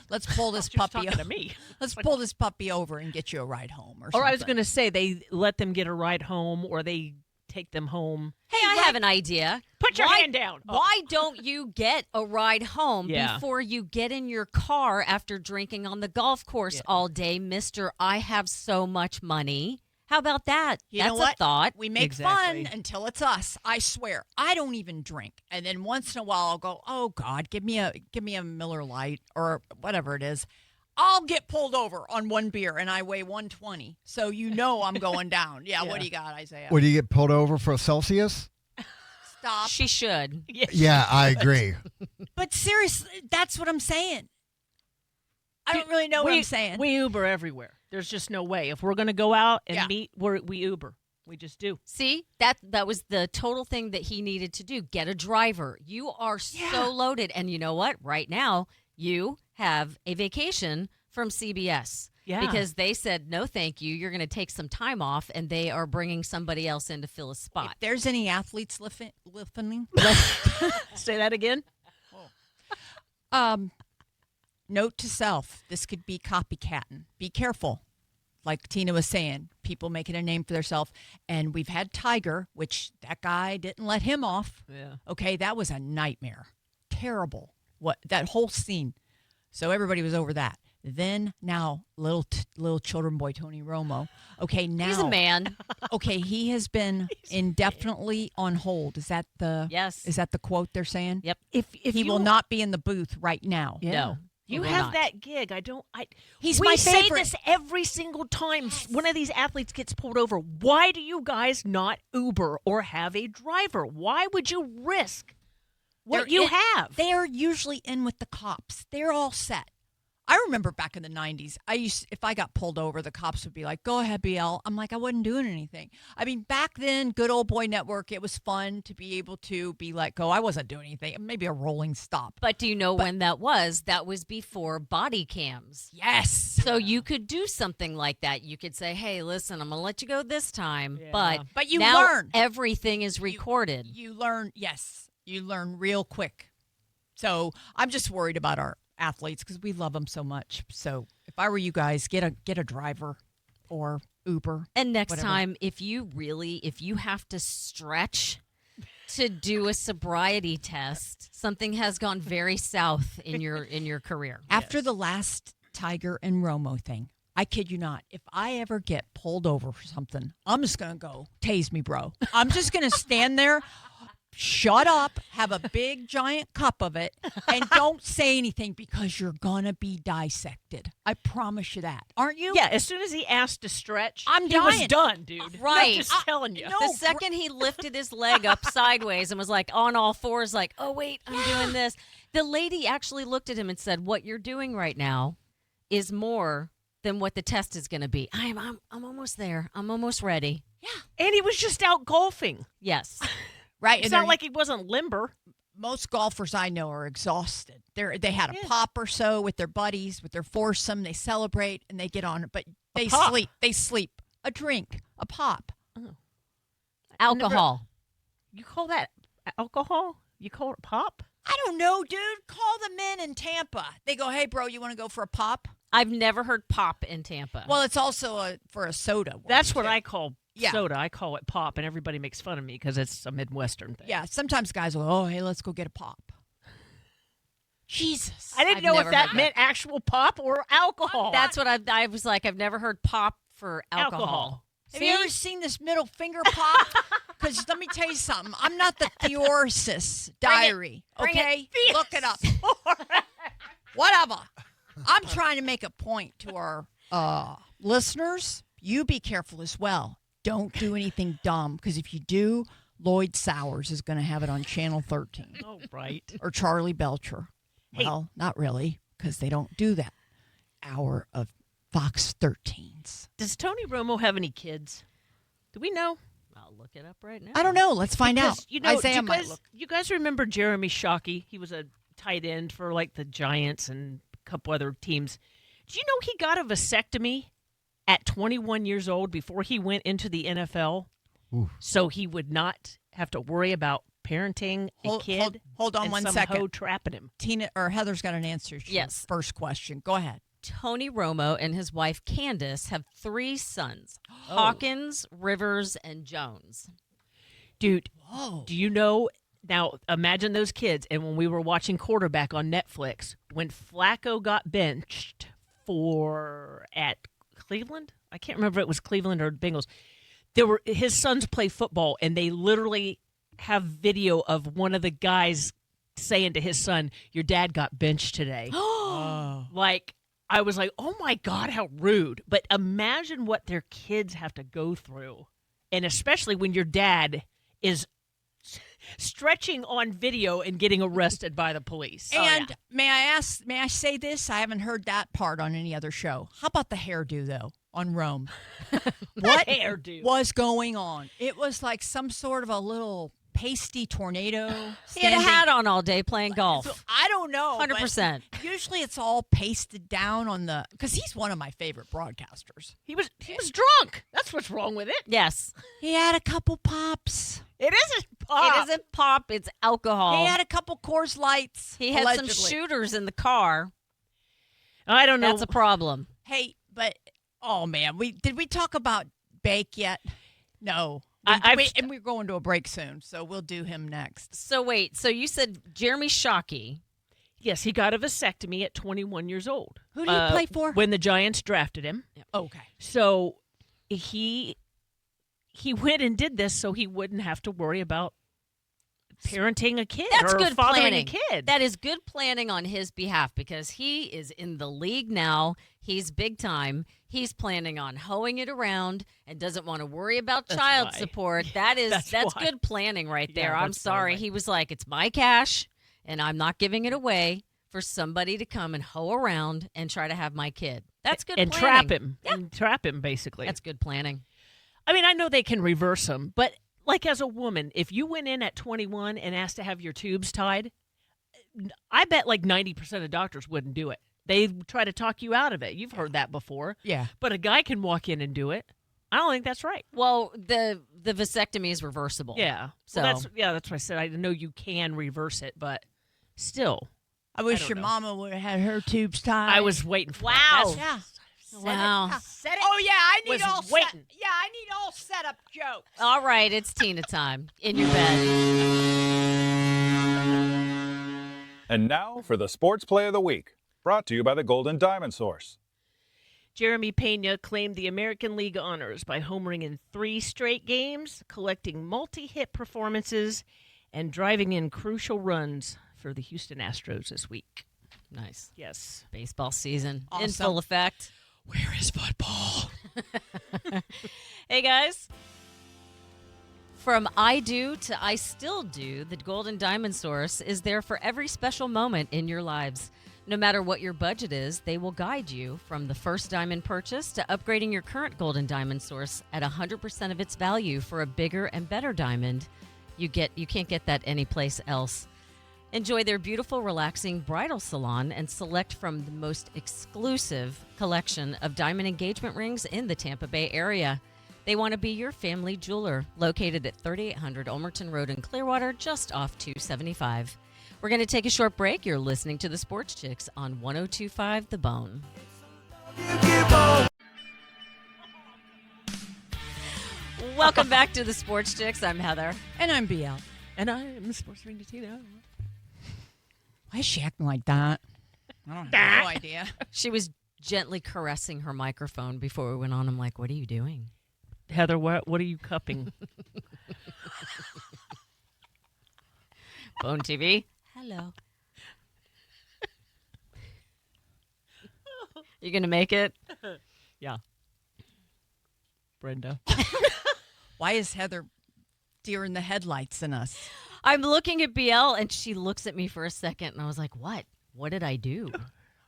let's pull this Just puppy talking to me. Let's pull this puppy over and get you a ride home or Or I was something. going to say they let them get a ride home, or they take them home. Hey, I have an idea. Put your Why- hand down. Oh. Why don't you get a ride home Yeah. before you get in your car after drinking on the golf course Yeah. all day, Mr. I have so much money? How about that? You That's know what? a thought. We make Exactly. fun until it's us. I swear. I don't even drink. And then once in a while I'll go, "Oh God, give me a Miller Lite or whatever it is." I'll get pulled over on one beer and I weigh 120. So you know I'm going down. Yeah, Yeah. what do you got, Isaiah? Would you get pulled over for Celsius? Stop. She should. Yeah, I agree. But seriously, that's what I'm saying. I don't really know what I'm saying. We Uber everywhere. There's just no way. If we're going to go out and Yeah. meet, we Uber. We just do. See, that was the total thing that he needed to do. Get a driver. You are Yeah. so loaded. And you know what? Right now, you have a vacation from CBS. Yeah. Because they said, no, thank you. You're going to take some time off, and they are bringing somebody else in to fill a spot. If there's any athletes listening, Say that again. note to self, this could be copycatting. Be careful. Like Tina was saying, people making a name for themselves. And we've had Tiger, which that guy didn't let him off. Yeah. Okay, that was a nightmare. Terrible. What that whole scene. So everybody was over that. Then now, little children boy Tony Romo. Okay, now He's a man. Okay, he has been indefinitely on hold. Is that the Yes. Is that the quote they're saying? Yep. If He will not be in the booth right now. Yeah. No. You will have not. that gig. He's we my say favorite. this every single time one of these athletes gets pulled over. Why do you guys not Uber or have a driver? Why would you risk what you have? They are usually in with the cops. They're all set. I remember back in the 90s, if I got pulled over, the cops would be like, "Go ahead, BL." I'm like, I wasn't doing anything. I mean, back then, good old boy network, it was fun to be able to be like, "Go, I wasn't doing anything." Maybe a rolling stop. But do you know when that was? That was before body cams. Yes. So you could do something like that. You could say, hey, listen, I'm going to let you go this time. Yeah. But you now learn. everything is recorded. You learn, yes. You learn real quick. So I'm just worried about our athletes because we love them so much. So if I were you guys, get a driver or Uber. And next whatever. time, if you have to stretch to do a sobriety test, something has gone very south in your career. After the last Tiger and Romo thing, I kid you not, if I ever get pulled over for something, I'm just going to go, tase me, bro. I'm just going to stand there, shut up, have a big giant cup of it, and don't say anything because you're going to be dissected. I promise you that. Aren't you? Yeah, as soon as he asked to stretch, I'm he was dying. done, dude. Right. I'm just telling you. no. The second he lifted his leg up sideways and was like on all fours, like, oh, wait, I'm doing this. The lady actually looked at him and said, what you're doing right now is more than what the test is going to be. I'm almost there. I'm almost ready. Yeah. And he was just out golfing. Yes. Right. It's and not they're- like he wasn't limber. most golfers I know are exhausted. They had a pop or so with their buddies, with their foursome. They celebrate and they get on it, but they pop. sleep. They sleep. A drink, a pop. Alcohol. You call that alcohol? You call it pop? I don't know, dude. Call the men in Tampa. They go, "Hey, bro, you want to go for a pop?" I've never heard pop in Tampa. Well, it's also for a soda. That's what I call Yeah. soda. I call it pop, and everybody makes fun of me because it's a Midwestern thing. Yeah, sometimes guys will, "Oh, hey, let's go get a pop." Jesus. I didn't I've know if never that heard meant actual pop or alcohol. That's what I was like, I've never heard pop for alcohol. Have you ever seen this middle finger pop? Because let me tell you something. I'm not the Theosis diary. Bring it. Okay? Look it up. Whatever. I'm trying to make a point to our listeners. You be careful as well. Don't do anything dumb. Because if you do, Lloyd Sowers is going to have it on Channel 13. Oh, right. Or Charlie Belcher. Hey. Well, not really. Because they don't do that. Hour of Fox 13s. Does Tony Romo have any kids? Do we know? I'll look it up right now. I don't know. Let's find out. Because, you know, Isaiah do might look. you guys remember Jeremy Shockey? He was a tight end for like the Giants and a couple other teams. Do you know he got a vasectomy at 21 years old before he went into the NFL? Oof. So he would not have to worry about parenting a Hold- kid. hold on and one some second. hoe trapping him. Tina or Heather's got an answer to your Yes. first question. Go ahead. Tony Romo and his wife Candace have 3 sons: Hawkins, Rivers, and Jones. Dude, Whoa. do you know? Now, imagine those kids. And when we were watching Quarterback on Netflix, when Flacco got benched at Cleveland, I can't remember if it was Cleveland or Bengals. His sons play football, and they literally have video of one of the guys saying to his son, "Your dad got benched today." Like, I was like, oh my God, how rude. But imagine what their kids have to go through. And especially when your dad is stretching on video and getting arrested by the police. And may I say this? I haven't heard that part on any other show. How about the hairdo, though, on Rome? What hairdo? was going on? It was like some sort of a little pasty tornado. He had a standing- hat on all day playing golf. I don't know. but 100%. Usually it's all pasted down on the, because he's one of my favorite broadcasters. He was drunk. That's what's wrong with it. Yes. He had a couple pops. It isn't pop. It isn't pop, it's alcohol. He had a couple Coors Lights. He had allegedly. some shooters in the car. I don't know. That's a problem. Hey, but oh man, did we talk about Bake yet? No. And we're going to a break soon, so we'll do him next. So wait, so you said Jeremy Shockey. Yes, he got a vasectomy at 21 years old. Who did he play for? When the Giants drafted him. Okay. So he went and did this so he wouldn't have to worry about parenting a kid That's or good fathering planning. a kid. That is good planning on his behalf because he is in the league now. He's big time. He's planning on hoeing it around and doesn't want to worry about child why. support. That's why. good planning right there. Yeah, I'm that's probably sorry. right. He was like, it's my cash and I'm not giving it away for somebody to come and hoe around and try to have my kid. That's good and planning. trap him. Yeah. And trap him, basically. That's good planning. I mean, I know they can reverse them, but like as a woman, if you went in at 21 and asked to have your tubes tied, I bet like 90% of doctors wouldn't do it. They try to talk you out of it. You've heard that before. Yeah. But a guy can walk in and do it. I don't think that's right. Well, the vasectomy is reversible. Yeah. So Well, that's what I said. I know you can reverse it, but still. I wish don't your know. mama would have had her tubes tied. I was waiting for Wow. that. Yeah. Wow. Said it. Oh yeah, I need Was all waiting. I need all setup jokes. All right, it's Tina time. In your bed. And now for the Sports Play of the Week, brought to you by the Golden Diamond Source. Jeremy Pena claimed the American League honors by homering in 3 straight games, collecting multi-hit performances, and driving in crucial runs for the Houston Astros this week. Nice. Yes. Baseball season in Awesome. full effect. Where is football? Hey, guys. From I do to I still do, the Golden Diamond Source is there for every special moment in your lives. No matter what your budget is, they will guide you from the first diamond purchase to upgrading your current Golden Diamond Source at 100% of its value for a bigger and better diamond. You can't get that anyplace else. Enjoy their beautiful, relaxing bridal salon and select from the most exclusive collection of diamond engagement rings in the Tampa Bay area. They want to be your family jeweler, located at 3800 Ulmerton Road in Clearwater, just off 275. We're going to take a short break. You're listening to the SportsChix on 102.5 The Bone. Welcome back to the SportsChix. I'm Heather. And I'm BL. And I'm Sports Ring to Tina. Why is she acting like that? I don't have no idea. She was gently caressing her microphone before we went on. I'm like, what are you doing? Heather, what are you cupping? BoneTV. Hello. You going to make it? Yeah. Brenda. Why is Heather deer in the headlights in us? I'm looking at BL, and she looks at me for a second, and I was like, what? What did I do?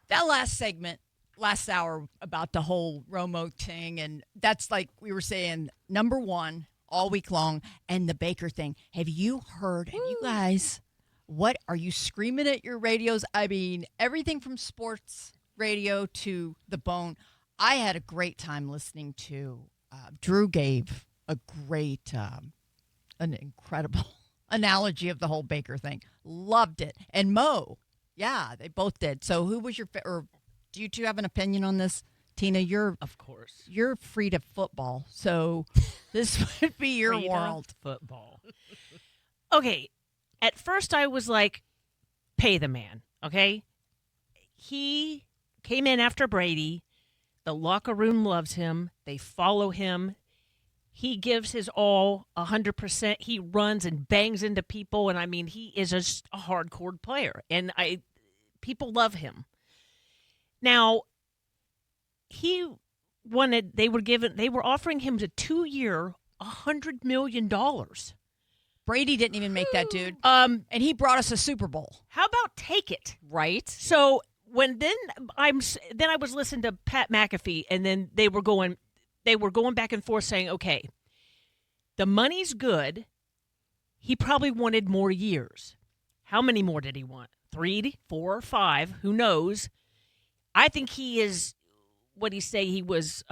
That last segment, last hour about the whole Romo thing, and that's like we were saying, number one all week long, and the Baker thing. Have you guys, what are you screaming at your radios? I mean, everything from sports radio to the Bone. I had a great time listening to Drew gave a great, an incredible analogy of the whole Baker thing. Loved it. And Mo, yeah, they both did. So who was your or do you two have an opinion on this? Tina, Of course. you're free to football, so this would be your Frida world. Football. Okay. At first I was like, pay the man, okay? He came in after Brady. The locker room loves him. They follow him. He gives his all, 100%. He runs and bangs into people, and I mean, he is just a hardcore player, and people love him. Now, they were offering him a 2-year, $100 million. Brady didn't even make that, dude. Um, And he brought us a Super Bowl. how about take it? Right? So then I was listening to Pat McAfee, and then they were going back and forth saying, okay, the money's good. He probably wanted more years. How many more did he want? 3, 4, 5? Who knows? I think he is. What he say? He was.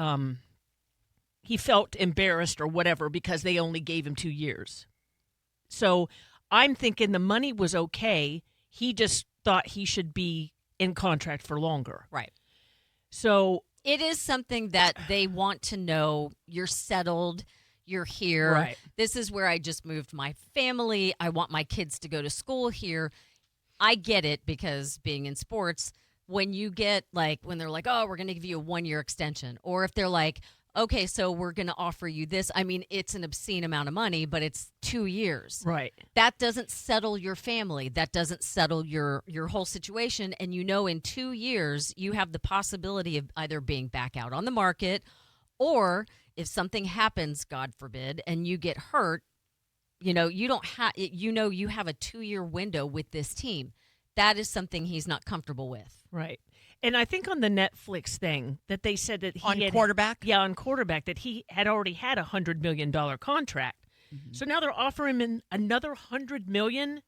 He felt embarrassed or whatever because they only gave him 2 years. So I'm thinking the money was okay. He just thought he should be in contract for longer. Right. So It is something that they want to know. You're settled. You're here. Right. This is where I just moved my family. I want my kids to go to school here. I get it because being in sports, when you get when they're like, oh, we're going to give you a 1-year extension, or if they're like, okay, so we're going to offer you this. I mean, it's an obscene amount of money, but it's 2 years. Right. That doesn't settle your family. That doesn't settle your whole situation. And in 2 years, you have the possibility of either being back out on the market, or if something happens, God forbid, and you get hurt, you don't have, you have a 2-year window with this team. That is something he's not comfortable with. Right. And I think on the Netflix thing that they said that he On quarterback? Yeah, on quarterback, that he had already had $100 million contract. Mm-hmm. So now they're offering him another $100 million,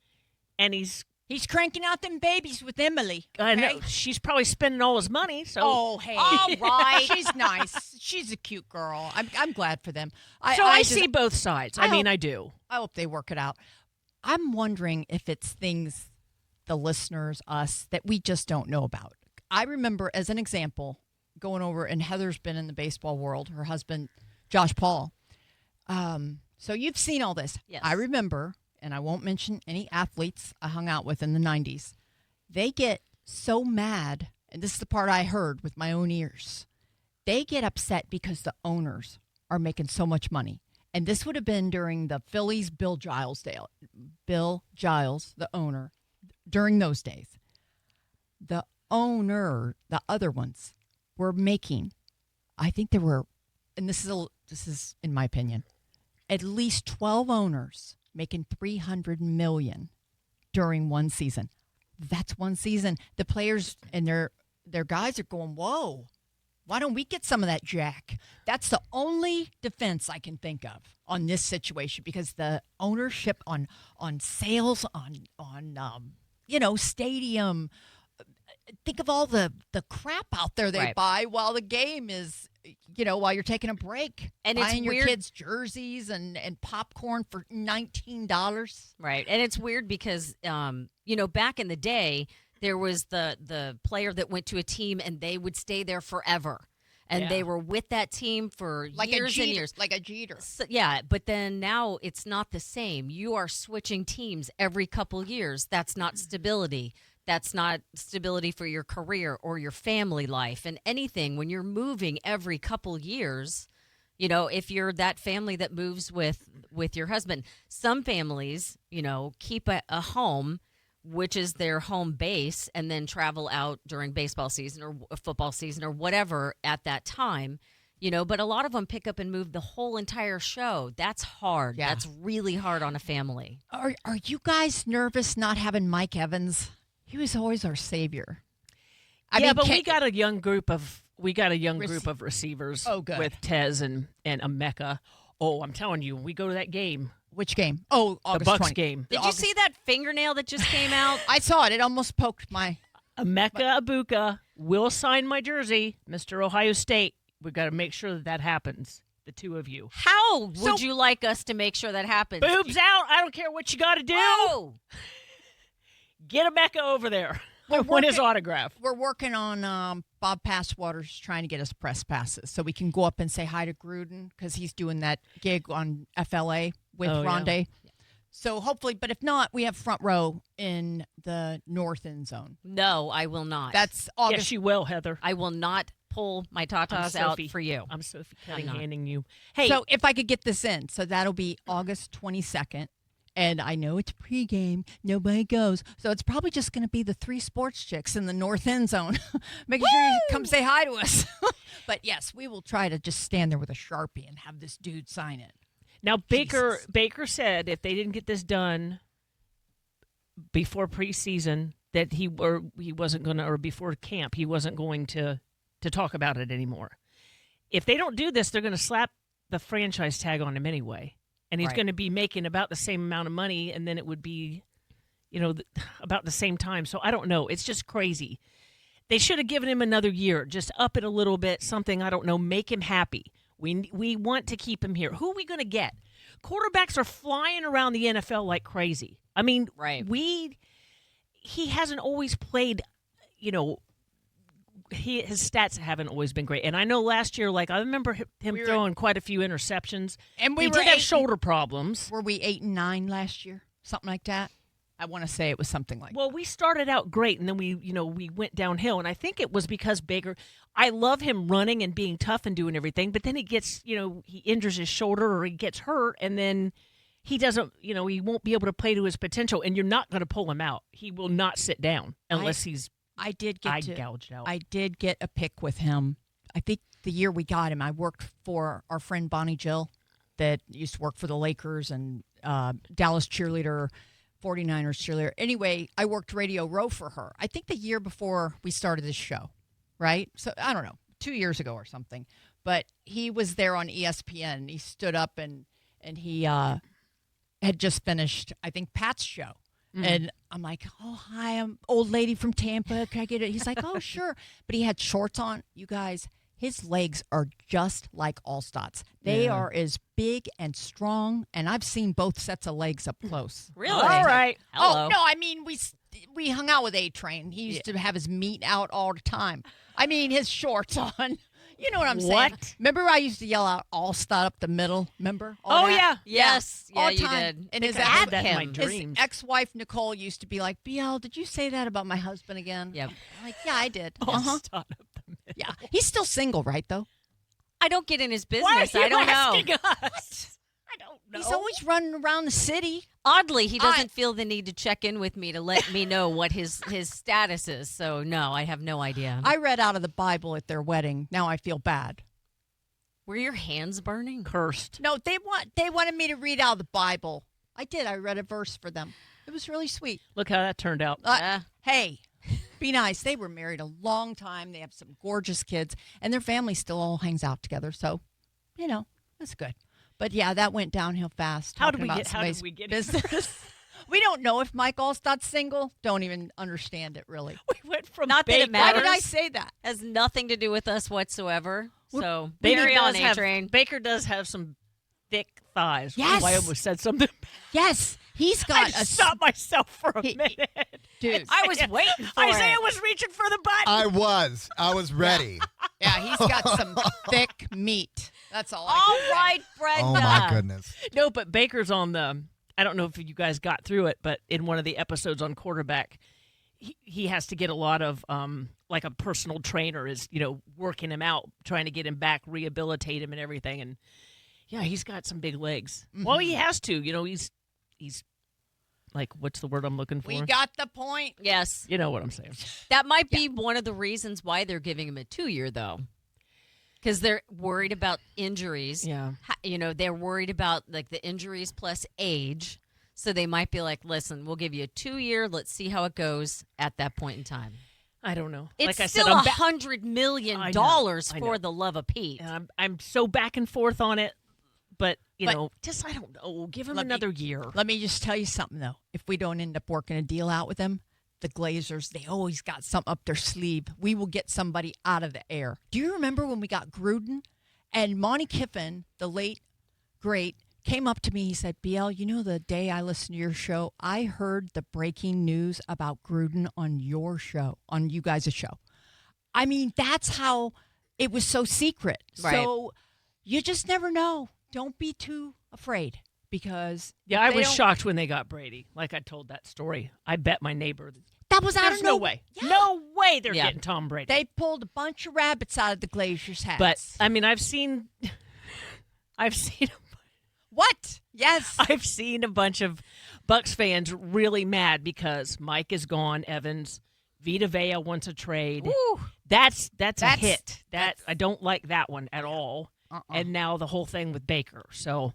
and he's cranking out them babies with Emily. I know. She's probably spending all his money. So Oh, hey. All right. She's nice. She's a cute girl. I'm glad for them. I see both sides. I do. I hope they work it out. I'm wondering if it's things, the listeners, us, that we just don't know about. I remember, as an example, going over, and Heather's been in the baseball world, her husband, Josh Paul. So you've seen all this. Yes. I remember, and I won't mention any athletes I hung out with in the 90s. They get so mad, and this is the part I heard with my own ears. They get upset because the owners are making so much money. And this would have been during the Phillies' Bill Giles, the owner, during those days. The owner, the other ones, were making, I think there were, and this is in my opinion, at least 12 owners making $300 million during one season. That's one season. The players and their guys are going, whoa, why don't we get some of that jack? That's the only defense I can think of on this situation, because the ownership on sales, on stadium. Think of all the crap out there they buy while the game is, while you're taking a break. And buying it's your weird. kids jerseys and popcorn for $19. Right. And it's weird because, back in the day, there was the player that went to a team and they would stay there forever. And they were with that team for years and years. Like a Jeter. So, yeah, but then now it's not the same. You are switching teams every couple years. That's not stability. That's not stability for your career or your family life and anything. When you're moving every couple years, if you're that family that moves with your husband, some families, keep a home, which is their home base, and then travel out during baseball season or football season or whatever at that time. But a lot of them pick up and move the whole entire show. That's hard. Yeah. That's really hard on a family. Are you guys nervous not having Mike Evans? He was always our savior. We got a young group of receivers. Oh, good. With Tez and Emeka. Oh, I'm telling you, we go to that game. Which game? Oh, August the Bucks 20. game. Did you see that fingernail that just came out? I saw it. It almost poked my. Emeka Ibuka will sign my jersey, Mr. Ohio State. We've got to make sure that happens. The two of you. How would you like us to make sure that happens? Boobs out. I don't care what you got to do. Whoa. Get Emeka over there. I want his autograph. We're working on Bob Passwater's trying to get us press passes so we can go up and say hi to Gruden because he's doing that gig on FLA with Rondé. Yeah. So hopefully, but if not, we have front row in the north end zone. No, I will not. That's August. Yes, you will, Heather. I will not pull my tatas out for you. I'm Sophie I'm not. handing you. Hey, So if I could get this in, so that'll be August 22nd. And I know it's pregame. Nobody goes. So it's probably just going to be the 3 SportsChix in the north end zone. Making sure you come say hi to us. But, yes, we will try to just stand there with a Sharpie and have this dude sign it. now Baker Jesus. Baker said if they didn't get this done before preseason, that he wasn't going to, or before camp, he wasn't going to talk about it anymore. If they don't do this, they're going to slap the franchise tag on him anyway. And he's Right. going to be making about the same amount of money, and then it would be, about the same time. So I don't know. It's just crazy. They should have given him another year. Just up it a little bit, something, I don't know, make him happy. We want to keep him here. Who are we going to get? Quarterbacks are flying around the NFL like crazy. I mean, Right. He hasn't always played, his stats haven't always been great. And I know last year, I remember him We were- throwing quite a few interceptions. And we he were did have 8 shoulder problems. Were we 8 and 9 last year? Something like that? I want to say it was something like Well, we started out great, and then we went downhill. And I think it was because Baker, I love him running and being tough and doing everything, but then he gets, he injures his shoulder or he gets hurt, and then he doesn't, he won't be able to play to his potential, and you're not going to pull him out. He will not sit down unless he's gouged out. I did get a pick with him. I think the year we got him, I worked for our friend Bonnie Jill that used to work for the Lakers and Dallas cheerleader, 49ers cheerleader. Anyway, I worked Radio Row for her. I think the year before we started this show, right? So I don't know, 2 years ago or something. But he was there on ESPN. He stood up and he had just finished, I think, Pat's show. Mm-hmm. And I'm like, oh, hi, I'm old lady from Tampa. Can I get it? He's like, oh, sure. But he had shorts on. You guys, his legs are just like Allstott's. They are as big and strong, and I've seen both sets of legs up close. Really? All right. Hello. Oh, no, I mean, we hung out with A-Train. He used to have his meat out all the time. I mean, his shorts on. You know what I'm saying? What? Remember I used to yell out Allstott up the middle? Remember? Yeah. Yes. Yeah, all you time. did. And his I heard that in my dreams. ex-wife, Nicole, used to be like, BL, did you say that about my husband again? Yep. I'm like, yeah, I did. Allstott up the middle. Yeah. He's still single, right, though? I don't get in his business. Why are you I don't know. asking us? I don't know. He's always running around the city. Oddly, he doesn't feel the need to check in with me to let me know what his status is. So, no, I have no idea. I read out of the Bible at their wedding. Now I feel bad. Were your hands burning? Cursed. No, they wanted me to read out of the Bible. I did. I read a verse for them. It was really sweet. Look how that turned out. Hey, be nice. They were married a long time. They have some gorgeous kids, and their family still all hangs out together. So, that's good. But yeah, that went downhill fast. How did talking we about get business? We don't know if Mike Allstott's single. Don't even understand it really. We went from Not that it Baker- Why matters. did I say that? Has nothing to do with us whatsoever. So, Baker carry on, does have- A-Train. Baker does have some thick thighs. Yes. I almost said something. Yes, he's I got a stopped myself for a He- minute. dude. I was waiting for Isaiah it. was reaching for the button. I was ready. Yeah, he's got some thick meat. That's all. All right, Brenda. Oh my goodness. No, but Baker's on the. I don't know if you guys got through it, but in one of the episodes on quarterback, he has to get a lot of like a personal trainer is working him out, trying to get him back, rehabilitate him, and everything. And yeah, he's got some big legs. Mm-hmm. Well, he has to. He's like, what's the word I'm looking for? We got the point. Yes. You know what I'm saying. That might be one of the reasons why they're giving him a 2-year, though. Because they're worried about injuries. Yeah. They're worried about, like, the injuries plus age. So they might be like, listen, we'll give you a 2-year. Let's see how it goes at that point in time. I don't know. It's like I still said, I'm $100 million I know. for the love of Pete. And I'm so back and forth on it, but I don't know. Give him another year. Let me just tell you something, though. If we don't end up working a deal out with them, the Glazers, they always got something up their sleeve. We will get somebody out of the air. Do you remember when we got Gruden? And Monty Kiffin, the late, great, came up to me. He said, BL, the day I listened to your show, I heard the breaking news about Gruden on your show, on you guys' show. I mean, that's how it was so secret. Right. So you just never know. Don't be too afraid because I was shocked when they got Brady. Like I told that story. I bet my neighbor. That was out There's of no way. Yeah. No way they're getting Tom Brady. They pulled a bunch of rabbits out of the Glazers' hats. But I mean, I've seen what? Yes. I've seen a bunch of Bucks fans really mad because Mike is gone. Evans, Vita Vea wants a trade. Woo. That's a hit. I don't like that one at all. And now the whole thing with Baker. So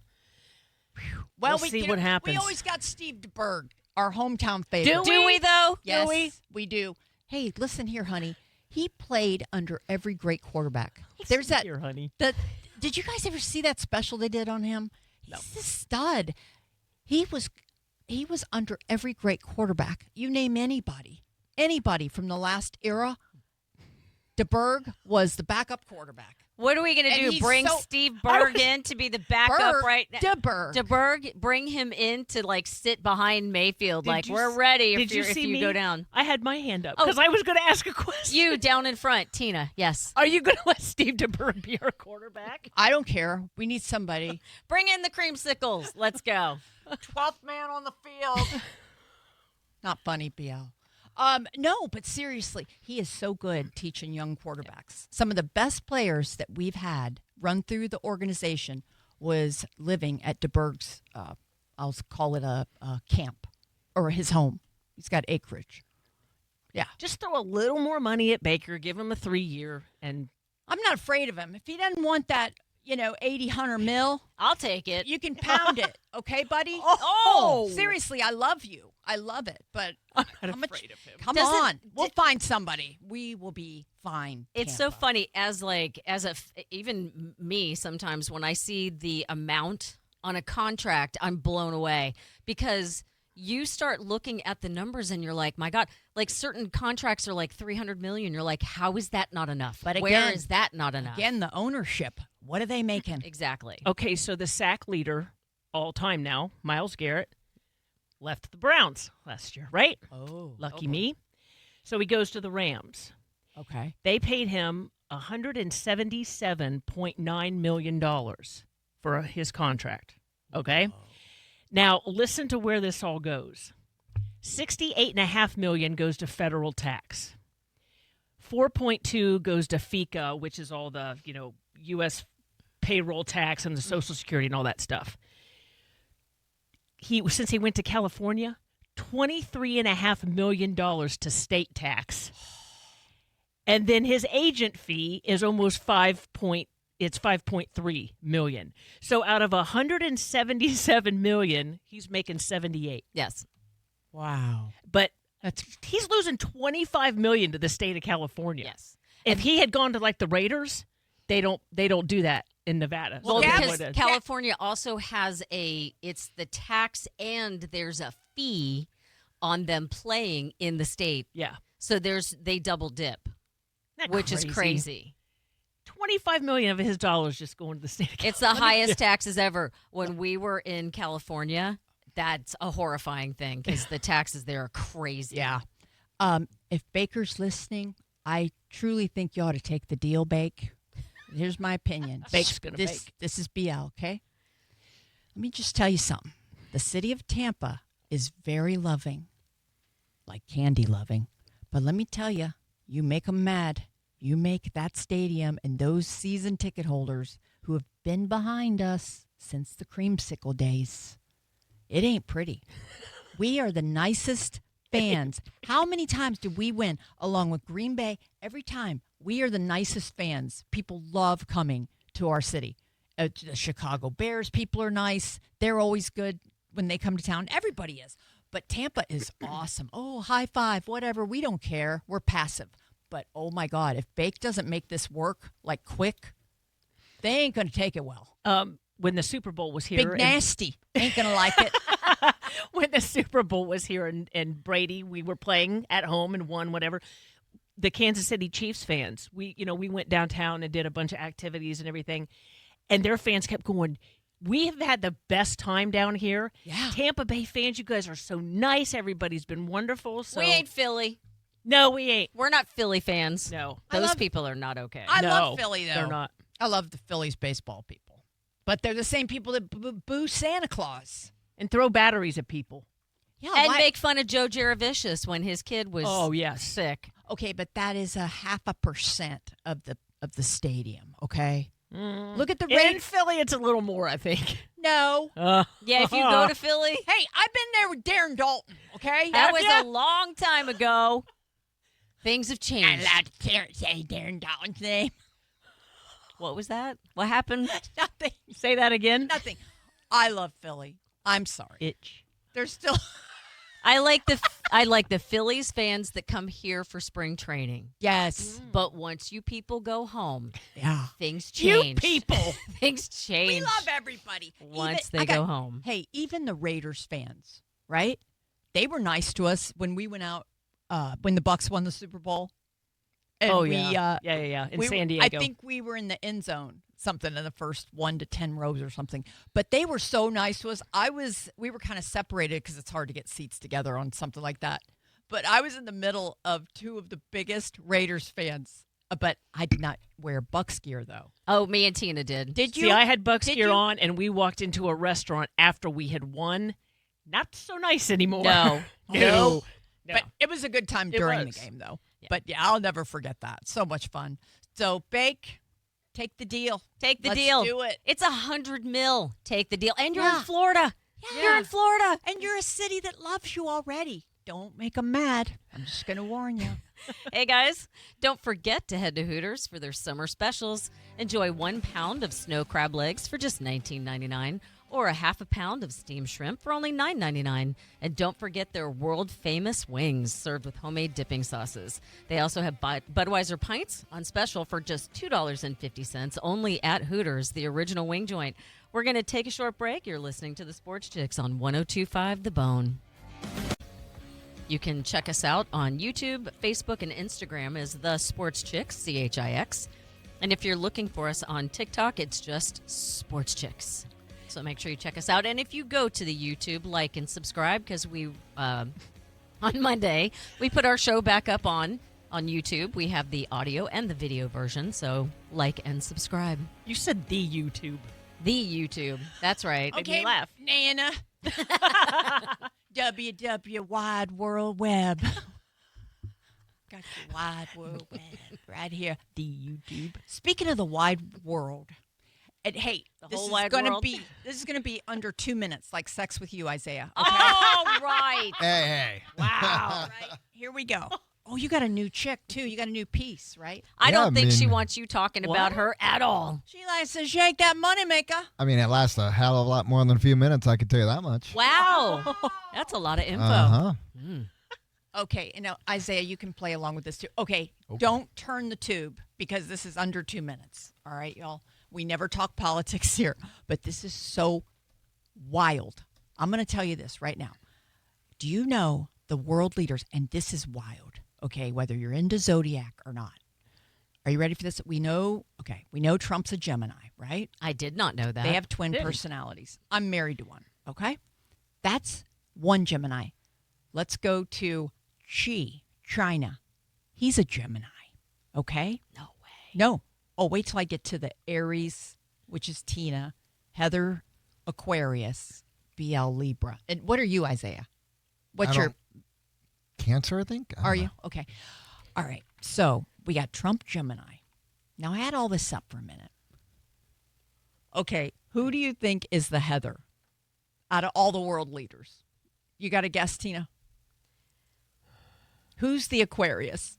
we'll see what happens. We always got Steve DeBerg, our hometown favorite. Do we, though? Yes, we do. Hey, listen here, honey. He played under every great quarterback. There's that. Here, honey. Did you guys ever see that special they did on him? He's a stud. He was under every great quarterback. You name anybody from the last era. DeBerg was the backup quarterback. What are we going to do? Bring Steve Berg in to be the backup right now? DeBerg, bring him in to, like, sit behind Mayfield. We're ready if you go down. I had my hand up because I was going to ask a question. You down in front, Tina. Yes. Are you going to let Steve DeBerg be our quarterback? I don't care. We need somebody. Bring in the creamsicles. Let's go. 12th man on the field. Not funny, BL. No, but seriously, he is so good teaching young quarterbacks. Some of the best players that we've had run through the organization was living at DeBerg's, I'll call it a camp, or his home. He's got acreage. Yeah. Just throw a little more money at Baker, give him a 3-year, and I'm not afraid of him. If he doesn't want that, 80, 100 mil, I'll take it. you can pound it. Okay, buddy? Oh! Seriously, I love you. I love it. But I'm not how much- afraid of him. Come Doesn't- on. We'll find somebody. We will be fine. It's so Tampa. funny even me sometimes when I see the amount on a contract, I'm blown away because you start looking at the numbers and you're like, my God, like certain contracts are like 300 million. You're like, how is that not enough? But where again- is that not enough? Again, the ownership. What are they making? Exactly. Okay, so the sack leader all time now, Myles Garrett, left the Browns last year, right? Oh. Lucky me. So he goes to the Rams. Okay. They paid him $177.9 million for his contract. Okay? Now, listen to where this all goes. $68.5 million goes to federal tax. 4.2 goes to FICA, which is all the, U.S. payroll tax and the Social Security and all that stuff. Since he went to California, $23.5 million to state tax. And then his agent fee is almost it's 5.3 million. So out of 177 million, he's making 78. Yes. Wow. But That's he's losing 25 million to the state of California. Yes. If he had gone to like the Raiders, they don't do that in Nevada. Well, Gab- because What is- California also has it's the tax and there's a fee on them playing in the state. yeah. So they double dip, Isn't that which is crazy. 25 million of his dollars just going to the state of California. It's the highest taxes ever. When we were in California, that's a horrifying thing because the taxes there are crazy. yeah. If Baker's listening, I truly think you ought to take the deal, Bake. Here's my opinion. Bake's gonna this, bake. This is BL, okay? Let me just tell you something. The city of Tampa is very loving, like candy loving. But let me tell you, you make them mad. You make that stadium and those season ticket holders who have been behind us since the creamsicle days. It ain't pretty. We are the nicest fans. How many times did we win along with Green Bay? Every time. We are the nicest fans. People love coming to our city. The Chicago Bears people are nice. They're always good when they come to town. Everybody is. But Tampa is awesome. Oh, high five, whatever. We don't care. We're passive. But, oh, my God, if Bake doesn't make this work, like, quick, they ain't going to take it well. When the Super Bowl was here. Big and- Nasty ain't going to like it. when the Super Bowl was here and Brady, we were playing at home and won whatever. The Kansas City Chiefs fans, we went downtown and did a bunch of activities and everything, and their fans kept going, we have had the best time down here. Yeah. Tampa Bay fans, you guys are so nice. Everybody's been wonderful. So We ain't Philly. No, we ain't. We're not Philly fans. No. Those people are not okay. I No, love Philly, though. they're not. I love the Phillies baseball people. But they're the same people that boo Santa Claus. And throw batteries at people. Yeah, and why- make fun of Joe Jaravicious when his kid was Oh, yes. sick. Okay, but that is 0.5% of the stadium, okay? Look at the In rate. Philly, it's a little more, I think. No. Yeah, if you go to Philly, Hey, I've been there with Darren Dalton, okay? that Have was ya? a long time ago. Things have Not changed. allowed to say Darren Dalton's name. What was that? What happened? Nothing. Say that again. Nothing. I love Philly. I'm sorry. Itch. They're still... I like the Phillies fans that come here for spring training. Yes. But once you people go home, Yeah. things You change. people. Things change. We love everybody. Once Even- they I go got- home. Hey, even the Raiders fans, right? They were nice to us when we went out, when the Bucks won the Super Bowl. And Oh, we, yeah. Yeah. In we San were- Diego. I think we were in the end zone, something in the first 1 to 10 rows or something. But they were so nice to us. We were kind of separated because it's hard to get seats together on something like that. But I was in the middle of two of the biggest Raiders fans. But I did not wear Bucks gear, though. Oh, me and Tina did. Did you? See, I had Bucks Did gear you? on, and we walked into a restaurant after we had won. Not so nice anymore. No. No. No. But it was a good time during the was. game, though. Yeah. But yeah, I'll never forget that. So much fun. So, Bake, take the deal. Take the Let's deal. do it. It's $100 million. Take the deal. And you're Yeah. in Florida. Yeah. You're in Florida. And you're a city that loves you already. Don't make them mad. I'm just going to warn you. Hey, guys, don't forget to head to Hooters for their summer specials. Enjoy 1 pound of snow crab legs for just $19.99 or a half a pound of steamed shrimp for only $9.99. And don't forget their world-famous wings served with homemade dipping sauces. They also have Budweiser pints on special for just $2.50 only at Hooters, the original wing joint. We're going to take a short break. You're listening to the Sports Chicks on 102.5 The Bone. You can check us out on YouTube, Facebook, and Instagram as The Sports Chicks, CHIX. And if you're looking for us on TikTok, it's just Sports Chicks. So make sure you check us out. And if you go to the YouTube, like and subscribe, because we, on Monday, we put our show back up on YouTube. We have the audio and the video version, so like and subscribe. You said the YouTube. The YouTube. That's right. Made me laugh. Nana. WW Wide World Web. Got your Wide World Web right here. The YouTube. Speaking of the wide world, and hey, The whole wide world. This is gonna be under 2 minutes, like sex with you, Isaiah. All right. Hey. Wow. Right, here we go. Oh, you got a new chick too. You got a new piece, right? I Yeah, don't I think she mean- wants you talking about her at all. She likes to shake that money maker. I mean, it lasts a hell of a lot more than a few minutes, I can tell you that much. Wow. That's a lot of info. Uh-huh. Okay, and now Isaiah, you can play along with this too. Okay, don't turn the tube because this is under 2 minutes. All right, y'all. We never talk politics here, but this is so wild. I'm going to tell you this right now. Do you know the world leaders? And this is wild. Okay, whether you're into Zodiac or not. Are you ready for this? We know Trump's a Gemini, right? I did not know that. They have twin Didn't. personalities. I'm married to one, okay? That's one Gemini. Let's go to China. He's a Gemini, okay? No way. No. Oh, wait till I get to the Aries, which is Tina, Heather, Aquarius, BL, Libra. And what are you, Isaiah? What's your... Cancer, I think? I don't Are know. you? Okay. All right. So we got Trump Gemini. Now add all this up for a minute. Okay. Who do you think is the Heather out of all the world leaders? You got a guess, Tina? Who's the Aquarius?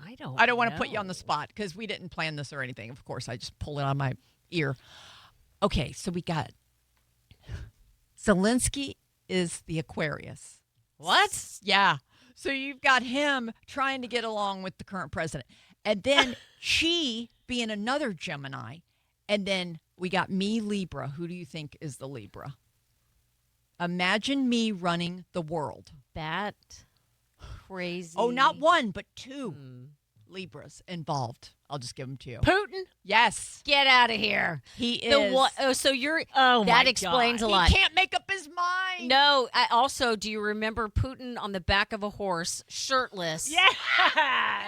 I don't want to put you on the spot because we didn't plan this or anything. Of course, I just pulled it on my ear. Okay. So we got Zelensky is the Aquarius. What? Yeah. So you've got him trying to get along with the current president. And then she being another Gemini. And then we got me, Libra. Who do you think is the Libra? Imagine me running the world. That crazy. Oh, not one, but two Libras involved. I'll just give them to you. Putin? Yes. Get out of here. He is. The one, oh, so you're. Oh, that my explains God. a lot. He can't make up his mind. No, I also, do you remember Putin on the back of a horse, shirtless? Yes!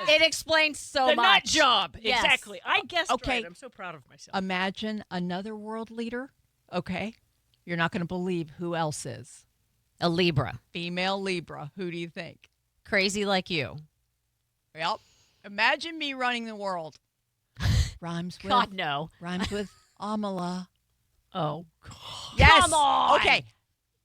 It explains so The nut much. job. Yes. Exactly. I guessed Okay. right. I'm so proud of myself. Imagine another world leader. Okay. You're not going to believe who else is. A Libra. Female Libra. Who do you think? Crazy like you. Yep. Imagine me running the world. Rhymes with God, no. rhymes with Amala. Oh, Yes. Come on. Okay.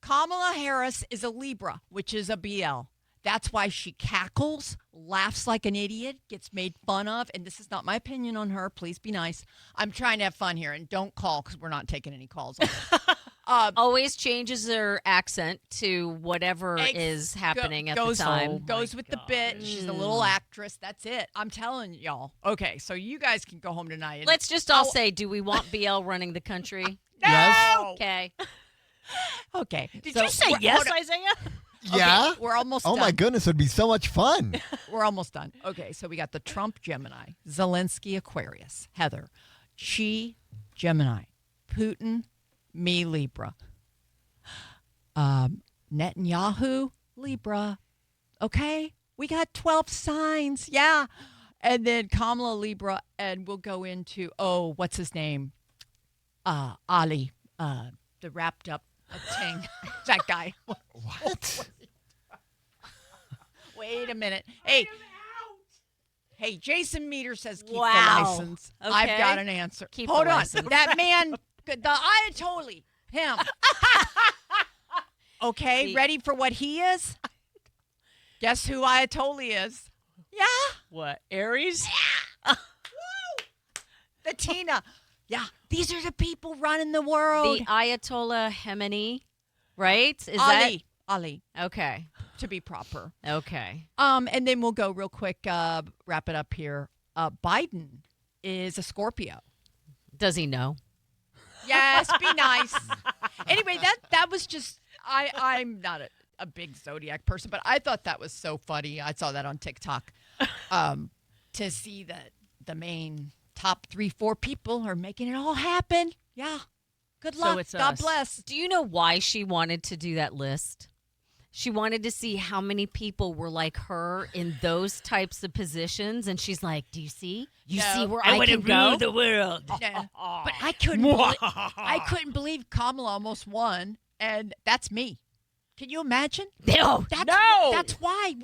Kamala Harris is a Libra, which is a BL. That's why she cackles, laughs like an idiot, gets made fun of. And this is not my opinion on her. Please be nice. I'm trying to have fun here, and don't call because we're not taking any calls on this. Always changes their accent to whatever is happening at the time. Goes with the bit. She's a little actress. That's it. I'm telling y'all. Okay, so you guys can go home tonight. And Let's just all say, do we want BL running the country? Yes. Okay. Okay. Did so you say we're- yes, hold on. Isaiah? Yeah? We're almost Oh, done. my goodness. It would be so much fun. We're almost done. Okay, so we got the Trump Gemini, Zelensky Aquarius, Heather, Xi Gemini, Putin, me Libra, Netanyahu Libra. Okay, we got 12 signs. Yeah, and then Kamala Libra, and we'll go into what's his name? Ali, the wrapped up thing. That guy. What? Wait a minute. Hey, Jason Meter says keep Wow. the license. Okay. I've got an answer. Keep Hold the on. license. That man, the Ayatollah, him. Okay, ready for what he is? Guess who Ayatollah is? Yeah. What? Aries? The Tina. Yeah. These are the people running the world. The Ayatollah Khamenei, right? Is Ali, that okay? to be proper. Okay. And then we'll go real quick, wrap it up here. Biden is a Scorpio. Does he know? Yes, be nice. Anyway, that was just I'm not a big zodiac person, but I thought that was so funny. I saw that on TikTok. To see that the main top 3-4 people are making it all happen. Yeah. Good So luck. it's God us. bless. Do you know why she wanted to do that list? She wanted to see how many people were like her in those types of positions, and she's like, "Do you see? You see where I can go?" the world. Yeah. But I couldn't believe Kamala almost won, and that's me. Can you imagine? No. That's why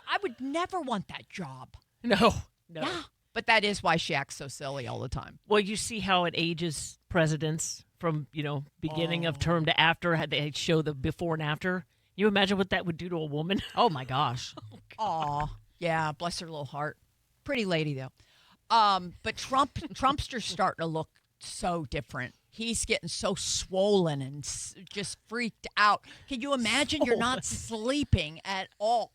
I would never want that job. No. Yeah. But that is why she acts so silly all the time. Well, you see how it ages presidents from, beginning of term to after, how they show the before and after. You imagine what that would do to a woman? Oh my gosh. Aw. Yeah, bless her little heart. Pretty lady, though. But Trumpster's starting to look so different. He's getting so swollen and just freaked out. Can you imagine you're not sleeping at all?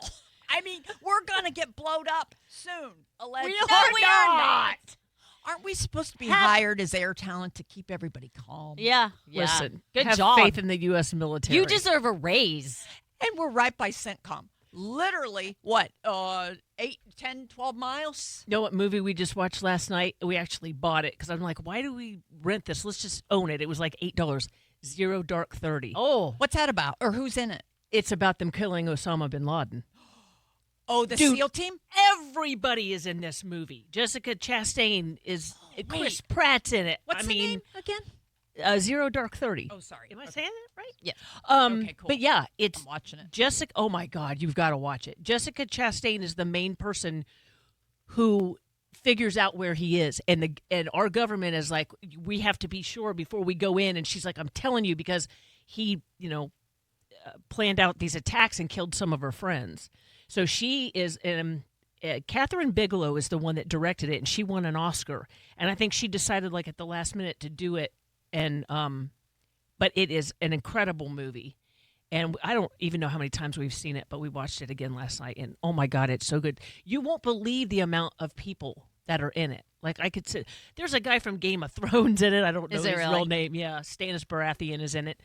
I mean, we're going to get blowed up soon. Allegedly. We are not. Aren't we supposed to be hired as air talent to keep everybody calm? Yeah. Listen, Good have job. faith in the U.S. military. You deserve a raise. And we're right by CENTCOM. Literally, what, 8, 10, 12 miles? You know what movie we just watched last night? We actually bought it because I'm like, why do we rent this? Let's just own it. It was like $8. Zero Dark 30. Oh. What's that about? Or who's in it? It's about them killing Osama bin Laden. Oh, the Dude, SEAL team? Everybody is in this movie. Jessica Chastain is. Chris wait. Pratt's in it. What's the name again? Zero Dark 30. Oh, sorry. Am I saying that right? Yeah. Okay, cool. But yeah, it's I'm watching it. Jessica. Oh my God, you've got to watch it. Jessica Chastain is the main person who figures out where he is, and our government is like, we have to be sure before we go in. And she's like, I'm telling you because he, planned out these attacks and killed some of her friends. So she is. Catherine Bigelow is the one that directed it, and she won an Oscar. And I think she decided, like at the last minute, to do it. And but it is an incredible movie. And I don't even know how many times we've seen it, but we watched it again last night. And oh my God, it's so good. You won't believe the amount of people that are in it. Like I could say, there's a guy from Game of Thrones in it. I don't know Is his there really? real name. Yeah, Stannis Baratheon is in it.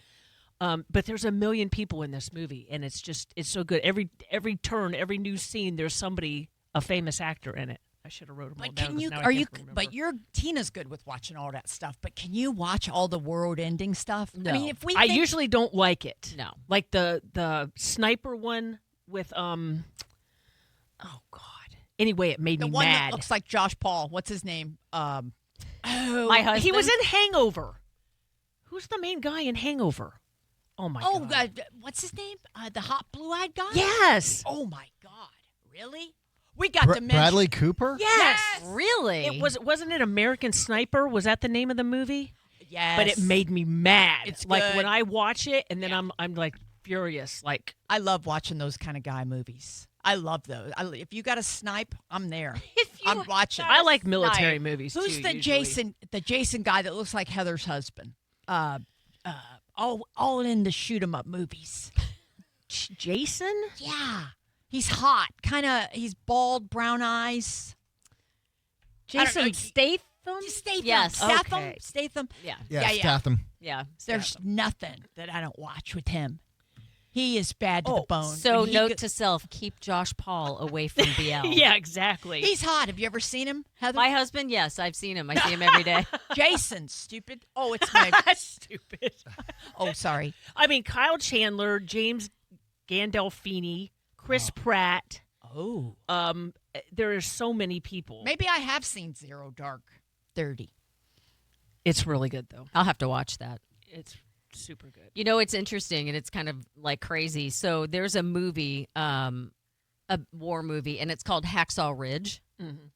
But there's a million people in this movie, and it's so good. Every turn, every new scene, there's somebody, a famous actor in it. I should have wrote them all But down. can 'cause you? now I Are you? can't remember. But Tina's good with watching all that stuff. But can you watch all the world-ending stuff? No. I mean, if we, I think- usually don't like it. No. Like the sniper one with oh God. Anyway, it made the me one mad. that looks like Josh Paul. What's his name? My husband. He was in Hangover. Who's the main guy in Hangover? Oh my God. What's his name? The hot blue-eyed guy. Yes. Oh my God! Really? We got to mention Bradley Cooper? Yes. Really? Wasn't it American Sniper? Was that the name of the movie? Yes. But it made me mad. It's like good. when I watch it and then I'm like furious. Like I love watching those kind of guy movies. I love those. If you got a snipe, I'm there. I'm watching. I like military movies Who's too, the usually. Jason guy that looks like Heather's husband? All in the shoot 'em up movies. Jason? Yeah. He's hot. He's bald, brown eyes. Jason Statham? Statham. Yes. Statham. Okay. Statham. Yeah. Yeah, Yeah. Statham. Yeah. There's nothing that I don't watch with him. He is bad to the bone. So When he note go- to self, keep Josh Paul away from BL. Yeah, exactly. He's hot. Have you ever seen him, Heather? My husband, yes, I've seen him. I see him every day. Jason, stupid. Oh, it's my. stupid. Oh, sorry. I mean, Kyle Chandler, James Gandolfini, Chris Pratt. Oh. There are so many people. Maybe I have seen Zero Dark 30. It's really good though. I'll have to watch that. It's super good. You know, it's interesting and it's kind of like crazy. So there's a movie a war movie, and it's called Hacksaw Ridge,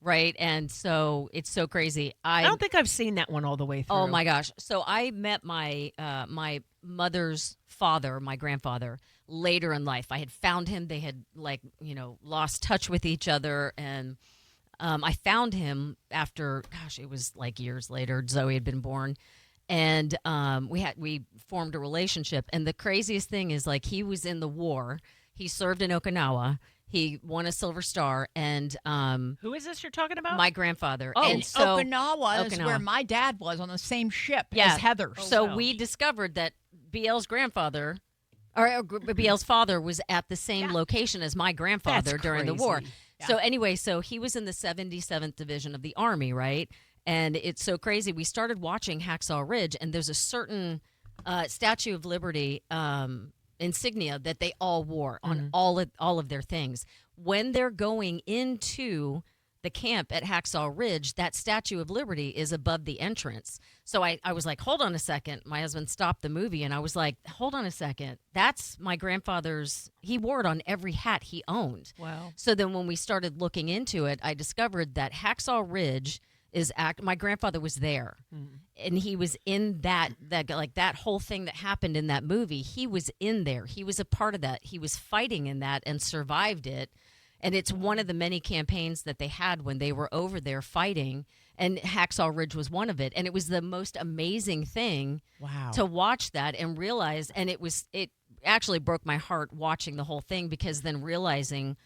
right? And so it's so crazy. I don't think I've seen that one all the way through. Oh my gosh! So I met my my mother's father, my grandfather, later in life. I had found him. They had lost touch with each other, and I found him after, gosh, it was like years later. Zoe had been born. And we formed a relationship. And the craziest thing is, like, he was in the war. He served in Okinawa. He won a Silver Star. And who is this you're talking about? my grandfather. Oh. And so Okinawa is where my dad was on the same ship Yeah. as Heather. So wow. we discovered that BL's grandfather, or BL's father, was at the same location as my grandfather That's during the war. crazy. So anyway, so he was in the 77th Division of the Army, right? And it's so crazy. We started watching Hacksaw Ridge, and there's a certain Statue of Liberty insignia that they all wore on all of their things. When they're going into the camp at Hacksaw Ridge, that Statue of Liberty is above the entrance. So I was like, hold on a second. My husband stopped the movie, and I was like, hold on a second. That's my grandfather's. He wore it on every hat he owned. Wow. So then when we started looking into it, I discovered that Hacksaw Ridge my grandfather was there, and he was in that whole thing that happened in that movie. He was in there. He was a part of that. He was fighting in that and survived it. And it's one of the many campaigns that they had when they were over there fighting, and Hacksaw Ridge was one of it. And it was the most amazing thing to watch that and realize. And it actually broke my heart watching the whole thing, because then realizing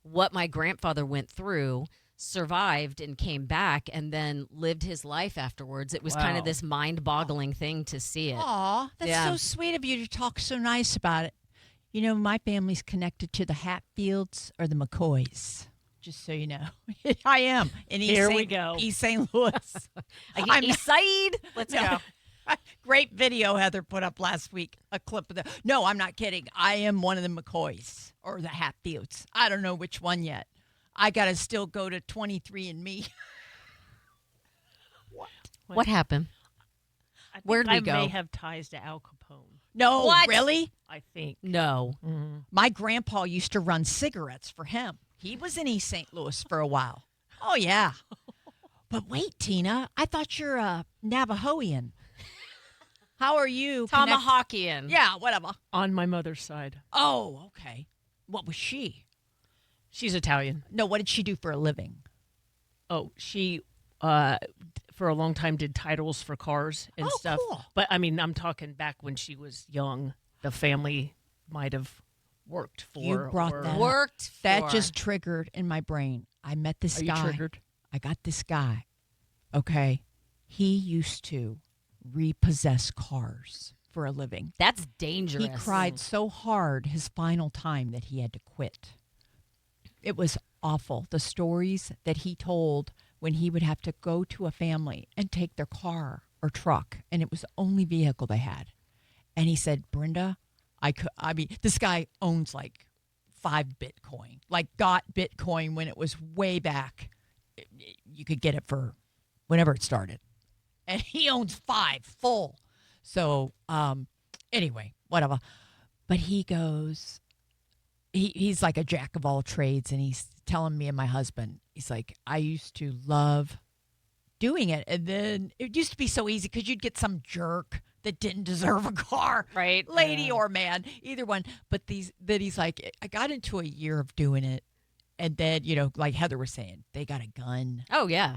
what my grandfather went through, survived and came back, and then lived his life afterwards. It was kind of this mind-boggling thing to see it. Aw, that's so sweet of you to talk so nice about it. You know, my family's connected to the Hatfields or the McCoys, just so you know. I am. In we go. East St. Louis. East Side. Let's go. Great video Heather put up last week, a clip of the. No, I'm not kidding. I am one of the McCoys or the Hatfields. I don't know which one yet. I got to still go to 23andMe. What happened? Where'd we go? I may have ties to Al Capone. No, What? really? I think. No. My grandpa used to run cigarettes for him. He was in East St. Louis for a while. Oh, yeah. But wait, Tina, I thought you're a Navajoan. How are you? Tomahawkian. Yeah, whatever. On my mother's side. Oh, okay. What was she? She's Italian. No, what did she do for a living? Oh, she for a long time did titles for cars and stuff. Cool. But I mean, I'm talking back when she was young. The family might have worked for. You brought that up. Worked for. That just triggered in my brain. I met this Are guy. you triggered? I got this guy. Okay. He used to repossess cars for a living. That's dangerous. He cried so hard his final time that he had to quit. It was awful. The stories that he told when he would have to go to a family and take their car or truck, and it was the only vehicle they had. And he said, Brenda, this guy owns like 5 Bitcoin, like got Bitcoin when it was way back. You could get it for whenever it started. And he owns 5 full. So anyway, whatever. But he goes, he's like a jack of all trades, and he's telling me and my husband, he's like, I used to love doing it. And then it used to be so easy because you'd get some jerk that didn't deserve a car. Right. Lady or man, either one. But he's like, I got into a year of doing it. And then, like Heather was saying, they got a gun. Oh, yeah.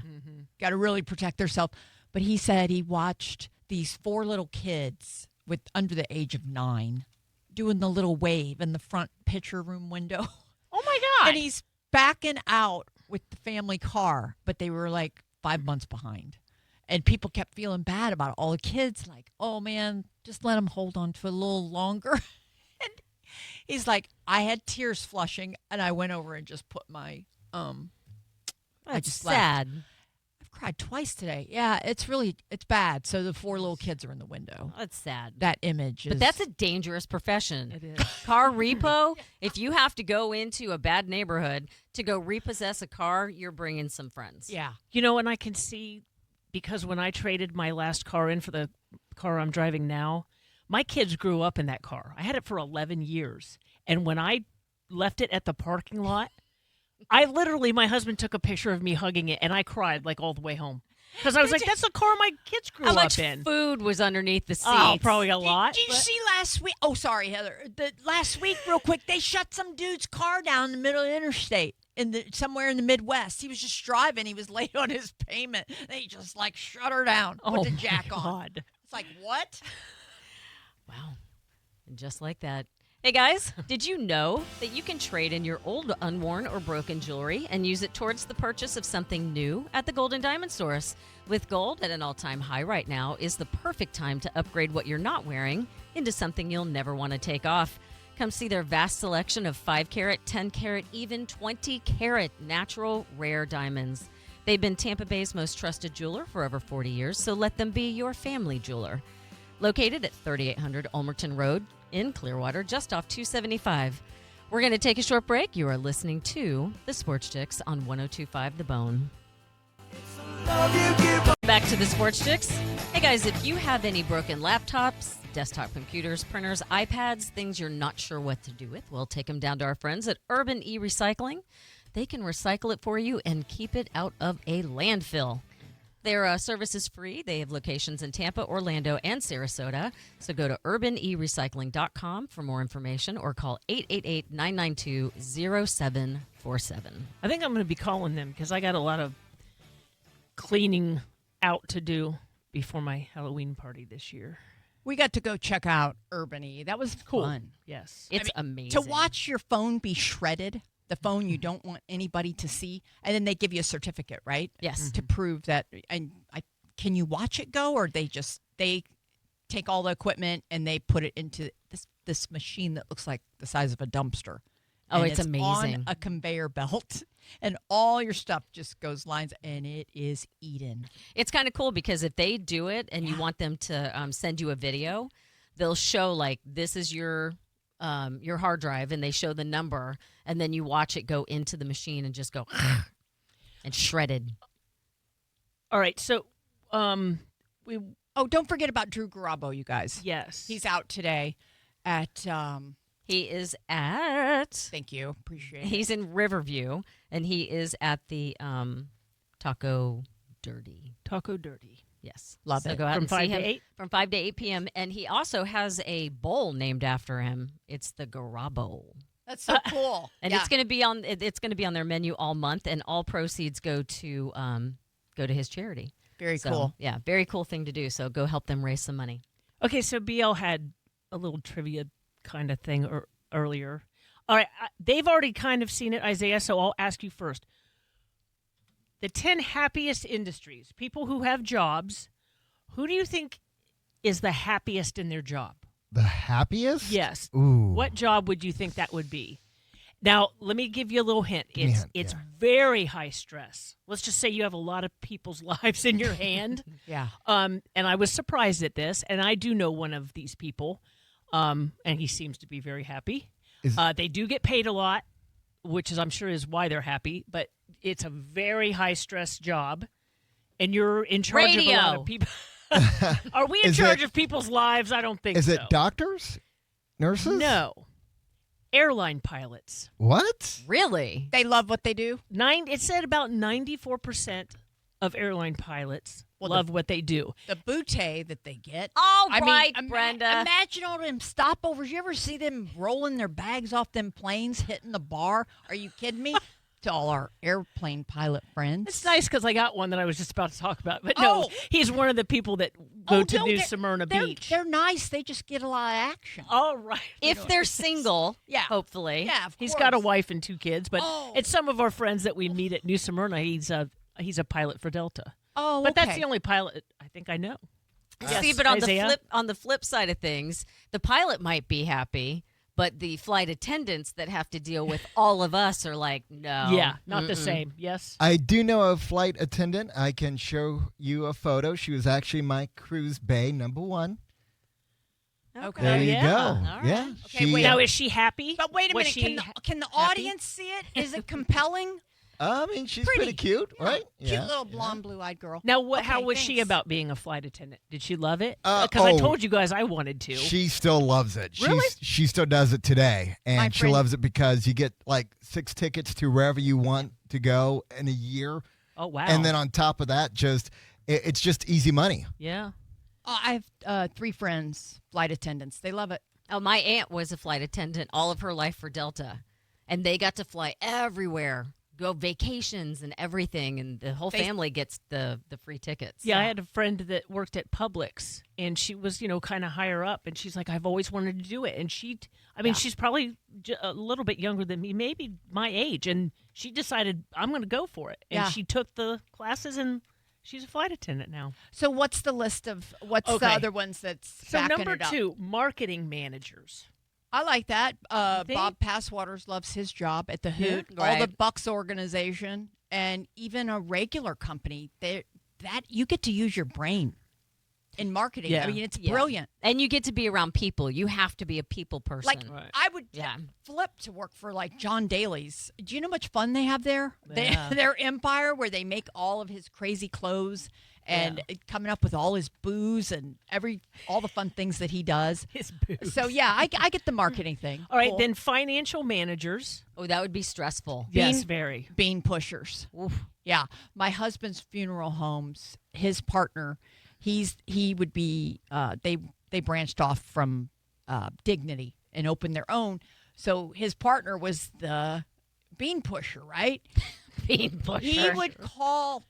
Got to really protect themselves. But he said he watched these 4 little kids with under the age of 9 doing the little wave in the front picture room window. Oh, my God. And he's backing out with the family car, but they were like 5 months behind. And people kept feeling bad about it. All the kids like, oh, man, just let them hold on to it a little longer. And he's like, I had tears flushing, and I went over and just put my, I That's just sad. left. I've cried twice today. Yeah, it's bad. So the 4 little kids are in the window. That's sad. That image is. But that's a dangerous profession. It is. Car repo, if you have to go into a bad neighborhood to go repossess a car, you're bringing some friends. Yeah. And I can see, because when I traded my last car in for the car I'm driving now, my kids grew up in that car. I had it for 11 years. And when I left it at the parking lot. My husband took a picture of me hugging it, and I cried like all the way home. Because I was like, that's the car my kids grew How up much in. food was underneath the seats? Oh, probably a lot. Did you see last week? Oh, sorry, Heather. Last week, real quick, they shut some dude's car down in the middle of the interstate somewhere in the Midwest. He was just driving. He was late on his payment. They just shut her down, put the jack on. God. It's like, what? Wow. And just like that. Hey, guys, did you know that you can trade in your old, unworn, or broken jewelry and use it towards the purchase of something new at the Gold and Diamond Stores? With gold at an all-time high right now is the perfect time to upgrade what you're not wearing into something you'll never want to take off. Come see their vast selection of 5-carat, 10-carat, even 20-carat natural rare diamonds. They've been Tampa Bay's most trusted jeweler for over 40 years, so let them be your family jeweler. Located at 3800 Ulmerton Road in Clearwater, just off 275. We're going to take a short break. You are listening to the SportsChix on 102.5 The Bone. Back to the SportsChix. Hey guys, if you have any broken laptops, desktop computers, printers, iPads, things you're not sure what to do with, well, take them down to our friends at Urban E-Recycling. They can recycle it for you and keep it out of a landfill. Their service is free. They have locations in Tampa, Orlando, and Sarasota. So go to urbanerecycling.com for more information or call 888-992-0747. I think I'm going to be calling them because I got a lot of cleaning out to do before my Halloween party this year. We got to go check out Urban E. That was Cool. fun. Yes. It's amazing. To watch your phone be shredded, the phone you don't want anybody to see, and then they give you a certificate, right? Yes. To prove that. And can you watch it go, or they take all the equipment and they put it into this machine that looks like the size of a dumpster? Oh, And it's amazing. on a conveyor belt, and all your stuff just goes lines, and it is eaten. It's kind of cool because if they do it and you want them to send you a video, they'll show this is your hard drive, and they show the number, and then you watch it go into the machine and just go and shredded. All right. So, don't forget about Drew Garabo, you guys. Yes. He's out today at. He is at. Thank you, appreciate it. He's in Riverview, and he is at the Taco Dirty. Taco Dirty. Yes, Love so it. go out From and 5 see to him 8? from 5 to 8 p.m. And he also has a bowl named after him. It's the Garabo. That's so cool. And it's going to be on. It's going to be on their menu all month, and all proceeds go to his charity. Very So, cool. Yeah, very cool thing to do. So go help them raise some money. Okay, so BL had a little trivia kind of thing earlier. All right, they've already kind of seen it, Isaiah, so I'll ask you first. The 10 happiest industries, people who have jobs, who do you think is the happiest in their job? The happiest? Yes. Ooh. What job would you think that would be? Now, let me give you a little hint. Give me a hint, It's yeah. very high stress. Let's just say you have a lot of people's lives in your hand. Yeah. And I was surprised at this, and I do know one of these people, and he seems to be very happy. They do get paid a lot, which I'm sure is why they're happy, but it's a very high-stress job, and you're in charge of a lot Radio. of people. Are we in Is charge it- of people's lives? I don't think Is so. it doctors? Nurses? No. Airline pilots. What? Really? They love what they do. It said about 94% of airline pilots love what they do. The bootay that they get. All I right, mean, Brenda. Imagine all them stopovers. You ever see them rolling their bags off them planes, hitting the bar? Are you kidding me? To all our airplane pilot friends. It's nice because I got one that I was just about to talk about. But no, Oh. he's one of the people that go to no, New they're- Smyrna they're, Beach. They're nice. They just get a lot of action. All right. If they're single, Yeah. hopefully. Yeah, of He's course. got a wife and 2 kids, but Oh. it's some of our friends that we meet at New Smyrna. He's a pilot for Delta. Oh, But that's okay. the only pilot I think I know. See, Yes, but on Isaiah? the flip side of things, the pilot might be happy, but the flight attendants that have to deal with all of us are like, no. Yeah, not the same. Yes. I do know a flight attendant. I can show you a photo. She was actually my cruise bay #1. Okay. There you yeah. go. All right. Yeah. Okay, wait. Now, is she happy? But wait a Was minute. she Can the happy? audience see it? Is it compelling? I mean, she's pretty cute, right? Cute little blonde, blue-eyed girl. Now, Okay, how was she thanks. about being a flight attendant? Did she love it? Because I told you guys I wanted to. She still loves it. Really? She still does it today. My And she friend- loves it because you get like 6 tickets to wherever you want to go in a year. Oh, wow. And then on top of that, it's just easy money. Yeah. I have 3 friends, flight attendants. They love it. Oh, my aunt was a flight attendant all of her life for Delta, and they got to fly everywhere, go vacations and everything, and the whole family gets the free tickets. Yeah, I had a friend that worked at Publix, and she was, kind of higher up, and she's like, I've always wanted to do it. And she's probably a little bit younger than me, maybe my age, and she decided, I'm going to go for it. And Yeah. she took the classes, and she's a flight attendant now. So what's the list of the Okay. other ones that's So backing number it up? 2, marketing managers. I like that. think? Bob Passwaters loves his job at the Hoot. Yeah, All the right. Bucks organization, and even a regular company. That you get to use your brain in marketing. Yeah. I mean, it's Yeah. brilliant. And you get to be around people. You have to be a people person. Like Right. I would Yeah. flip to work for like John Daly's. Do you know how much fun they have there? Yeah. Their empire where they make all of his crazy clothes and coming up with all his booze and all the fun things that he does. His boobs. So yeah, I get the marketing thing. All right, Cool. then financial managers. Oh, that would be stressful. Yes, very. Bean pushers. Oof. Yeah, my husband's funeral homes. His partner, he would be. They branched off from Dignity and opened their own. So his partner was the bean pusher, right? Being pusher. He would call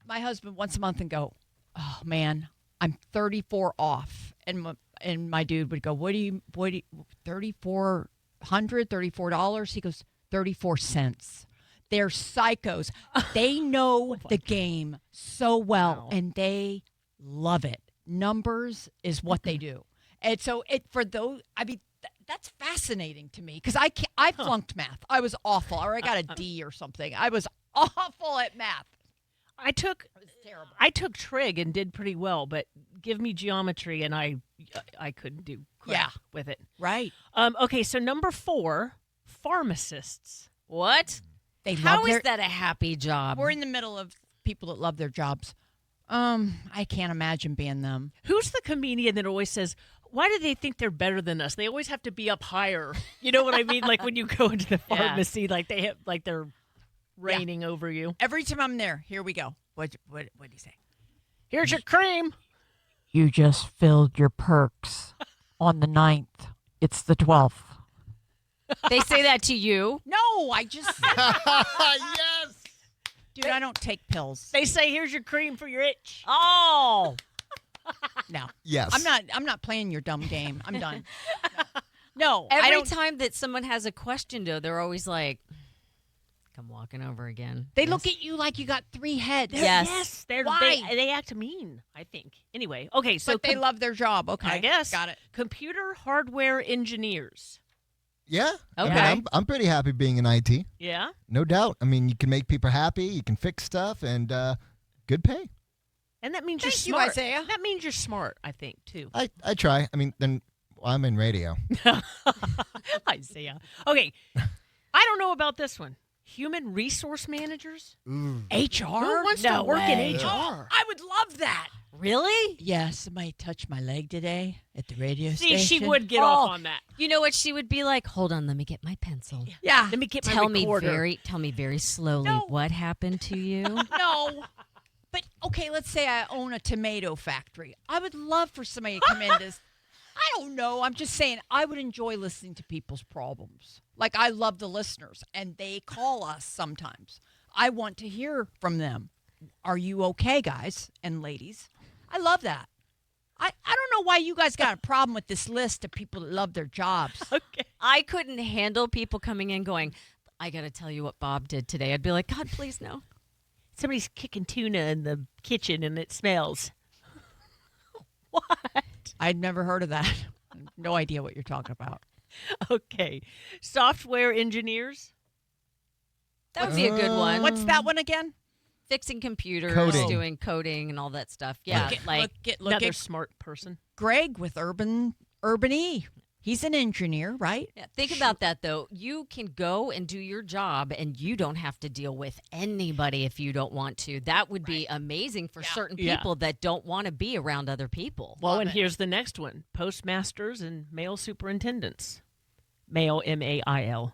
my husband once a month and go, "Oh man, I'm 34 off," and my dude would go, "What do you $34? He goes, 34 cents. They're psychos. They know the game so well, Wow. and they love it. Numbers is what they do. And so for those, I mean, that's fascinating to me because I flunked math. I was awful, or I got a D or something. I was awful at math. I took It was terrible. I took trig and did pretty well, but give me geometry and I couldn't do crap with it. Right. Okay, so number 4, pharmacists. What? They How love is their, that a happy job? We're in the middle of people that love their jobs. I can't imagine being them. Who's the comedian that always says, why do they think they're better than us? They always have to be up higher. You know what I mean? Like when you go into the Yeah. pharmacy, like they have, like they're reigning over you. Every time I'm there, here we go. What do you say? Here's your cream. You just filled your perks on the 9th. It's the 12th. They say that to you. No, I just Yes. dude, I don't take pills. They say, here's your cream for your itch. Oh. No. Yes. I'm not playing your dumb game. I'm done. No, I Every don't. time that someone has a question, though, they're always like, come walking over again. They look at you like you got 3 heads. Yes. Why? They act mean, I think. Anyway, okay, so But they love their job. Okay. I guess. Got it. Computer hardware engineers. Yeah. Okay. I mean, I'm pretty happy being in IT. Yeah? No doubt. I mean, you can make people happy. You can fix stuff, and good pay. And that means Thank you're you, smart. Isaiah. That means you're smart, I think, too. I try. I mean, then I'm in radio. Isaiah. Okay. I don't know about this one. Human resource managers? HR? Who wants No to work way. in HR? I would love that. Really? Yeah, somebody touched my leg today at the radio See, station. she would get off on that. You know what she would be like? Hold on, let me get my pencil. Yeah. Let me get my Tell me recorder. very slowly No. what happened to you. No. But, okay, let's say I own a tomato factory. I would love for somebody to come in to, I don't know. I'm just saying I would enjoy listening to people's problems. Like, I love the listeners, and they call us sometimes. I want to hear from them. Are you okay, guys and ladies? I love that. I don't know why you guys got a problem with this list of people that love their jobs. Okay. I couldn't handle people coming in going, I got to tell you what Bob did today. I'd be like, God, please no. Somebody's kicking tuna in the kitchen and it smells. What? I'd never heard of that. No idea what you're talking about. Okay. Software engineers? That would be a good one. What's that one again? Fixing computers, Coding. doing coding and all that stuff. Yeah, Look like at Another smart person. Greg with Urban E. He's an engineer, right? Yeah, think about that, though. You can go and do your job, and you don't have to deal with anybody if you don't want to. That would be amazing for certain Yeah. people that don't want to be around other people. Well, Love and it. here's the next one: postmasters and mail superintendents. Mail, MAIL.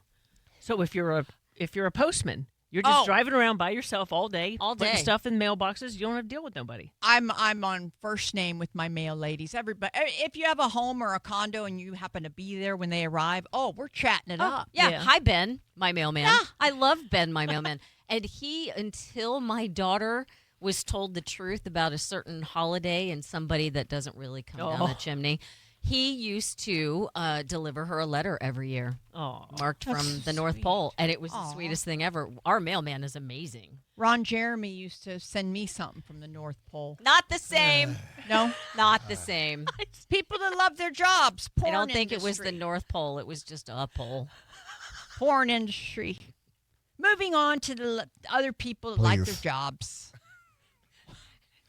So if you're a postman, you're just driving around by yourself all day, putting day. stuff in mailboxes. You don't have to deal with nobody. I'm on first name with my mail ladies. Everybody, if you have a home or a condo and you happen to be there when they arrive, we're chatting it up. Yeah. Yeah. Hi, Ben, my mailman. Yeah. I love Ben, my mailman. And until my daughter was told the truth about a certain holiday and somebody that doesn't really come down the chimney, he used to deliver her a letter every year, Oh, marked from the North Pole. And it was the Aw. sweetest thing ever. Our mailman is amazing. Ron Jeremy used to send me something from the North Pole. Not the same. No, Not the same. people that love their jobs. I Porn don't think it was the industry. North Pole. It was just a pole. Porn industry. Moving on to the other people that like their Please. jobs.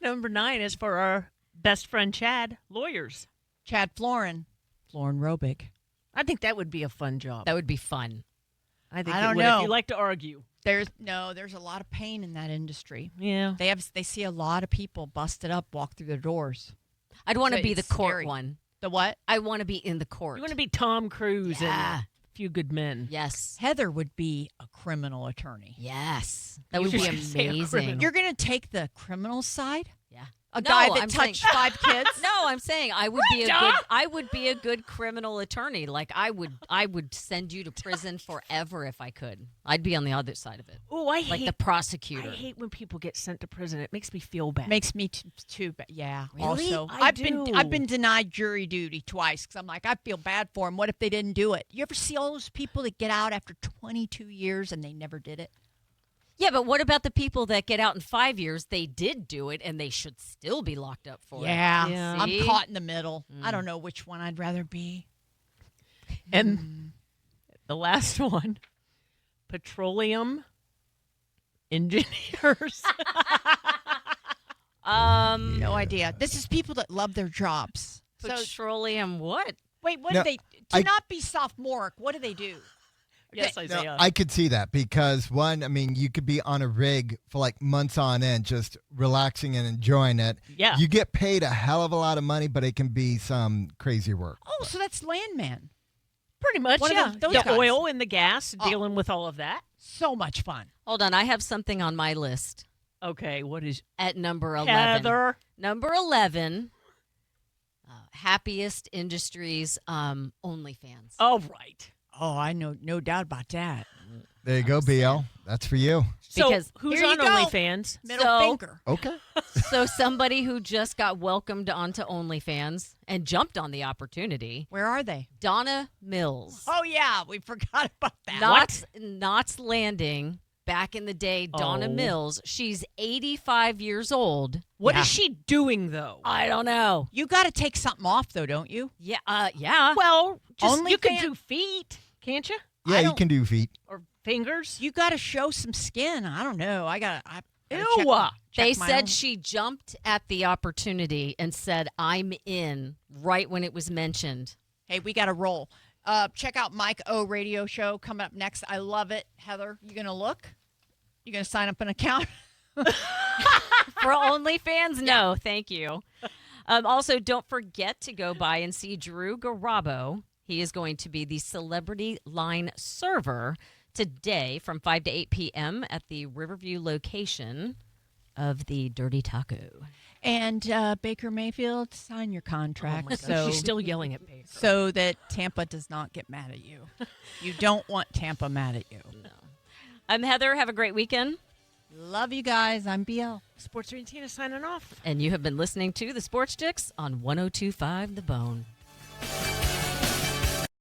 number 9 is for our best friend Chad, lawyers. Chad Florin, Florin Robic. I think that would be a fun job. That would be fun. I think I it don't would know. if you like to argue. There's a lot of pain in that industry. Yeah. They see a lot of people busted up walk through their doors. I'd want to So be the it's court scary. one. The what? I want to be in the court. You want to be Tom Cruise Yeah. and A Few Good Men. Yes. Heather would be a criminal attorney. Yes. That You would be were gonna say a amazing. criminal. You're going to take the criminal side? Yeah. A No, guy that I'm saying- touched 5 kids? No, I'm saying I would be a good criminal attorney. Like I would send you to prison forever if I could. I'd be on the other side of it. Oh, I Like hate the prosecutor. I hate when people get sent to prison. It makes me feel bad. Makes me too bad. Yeah. Really? Also, I I've been do. denied jury duty twice because I'm like, I feel bad for them. What if they didn't do it? You ever see all those people that get out after 22 years and they never did it? Yeah, but what about the people that get out in 5 years? They did do it, and they should still be locked up for Yeah. Yeah. I'm See? caught in the middle. I don't know which one I'd rather be. And the last one, petroleum engineers. it. No idea. This is people that love their jobs. So, Petroleum what? wait, what No, do they I- not be sophomoric? What do they do? yes, No, Isaiah. I could see that because one, I mean, you could be on a rig for like months on end, just relaxing and enjoying it. Yeah. You get paid a hell of a lot of money, but it can be some crazy work. Oh, so that's landman. Pretty much, One of yeah. those The guys. oil and the gas, Oh. dealing with all of that. So much fun. Hold on, I have something on my list Okay, what is at number 11. Heather? Number 11, happiest industries, OnlyFans. Oh, right. Oh, I know, no doubt about that. There you go, BL. That's for you. So Because- who's Here you on go. OnlyFans? Middle So- finger. Okay. So somebody who just got welcomed onto OnlyFans and jumped on the opportunity, Where are they? Donna Mills. Oh yeah, we forgot about that. Knots Landing. Back in the day, Donna Oh. Mills. She's 85 years old. What Yeah. is she doing though? I don't know. You got to take something off though, don't you? Yeah, yeah. Well, just you can OnlyFans- do feet, can't you? Yeah, you don't- can do feet. Or fingers? You got to show some skin. I don't know. I gotta Ew. check They my said own. she jumped at the opportunity and said, "I'm in," right when it was mentioned. Hey, we got to roll. Check out Mike O radio show coming up next. I love it. Heather, you gonna look? You gonna sign up an account? For OnlyFans? No, thank you. Also, don't forget to go by and see Drew Garabo. He is going to be the celebrity line server today from 5 to 8 p.m. at the Riverview location of the Dirty Taco. And Baker Mayfield, sign your contract Oh my gosh, so she's still yelling at Baker. so that Tampa does not get mad at you. You don't want Tampa mad at you. I'm Heather. Have a great weekend. Love you guys. I'm BL. Sports Argentina signing off. And you have been listening to the SportsChix on 102.5 The Bone.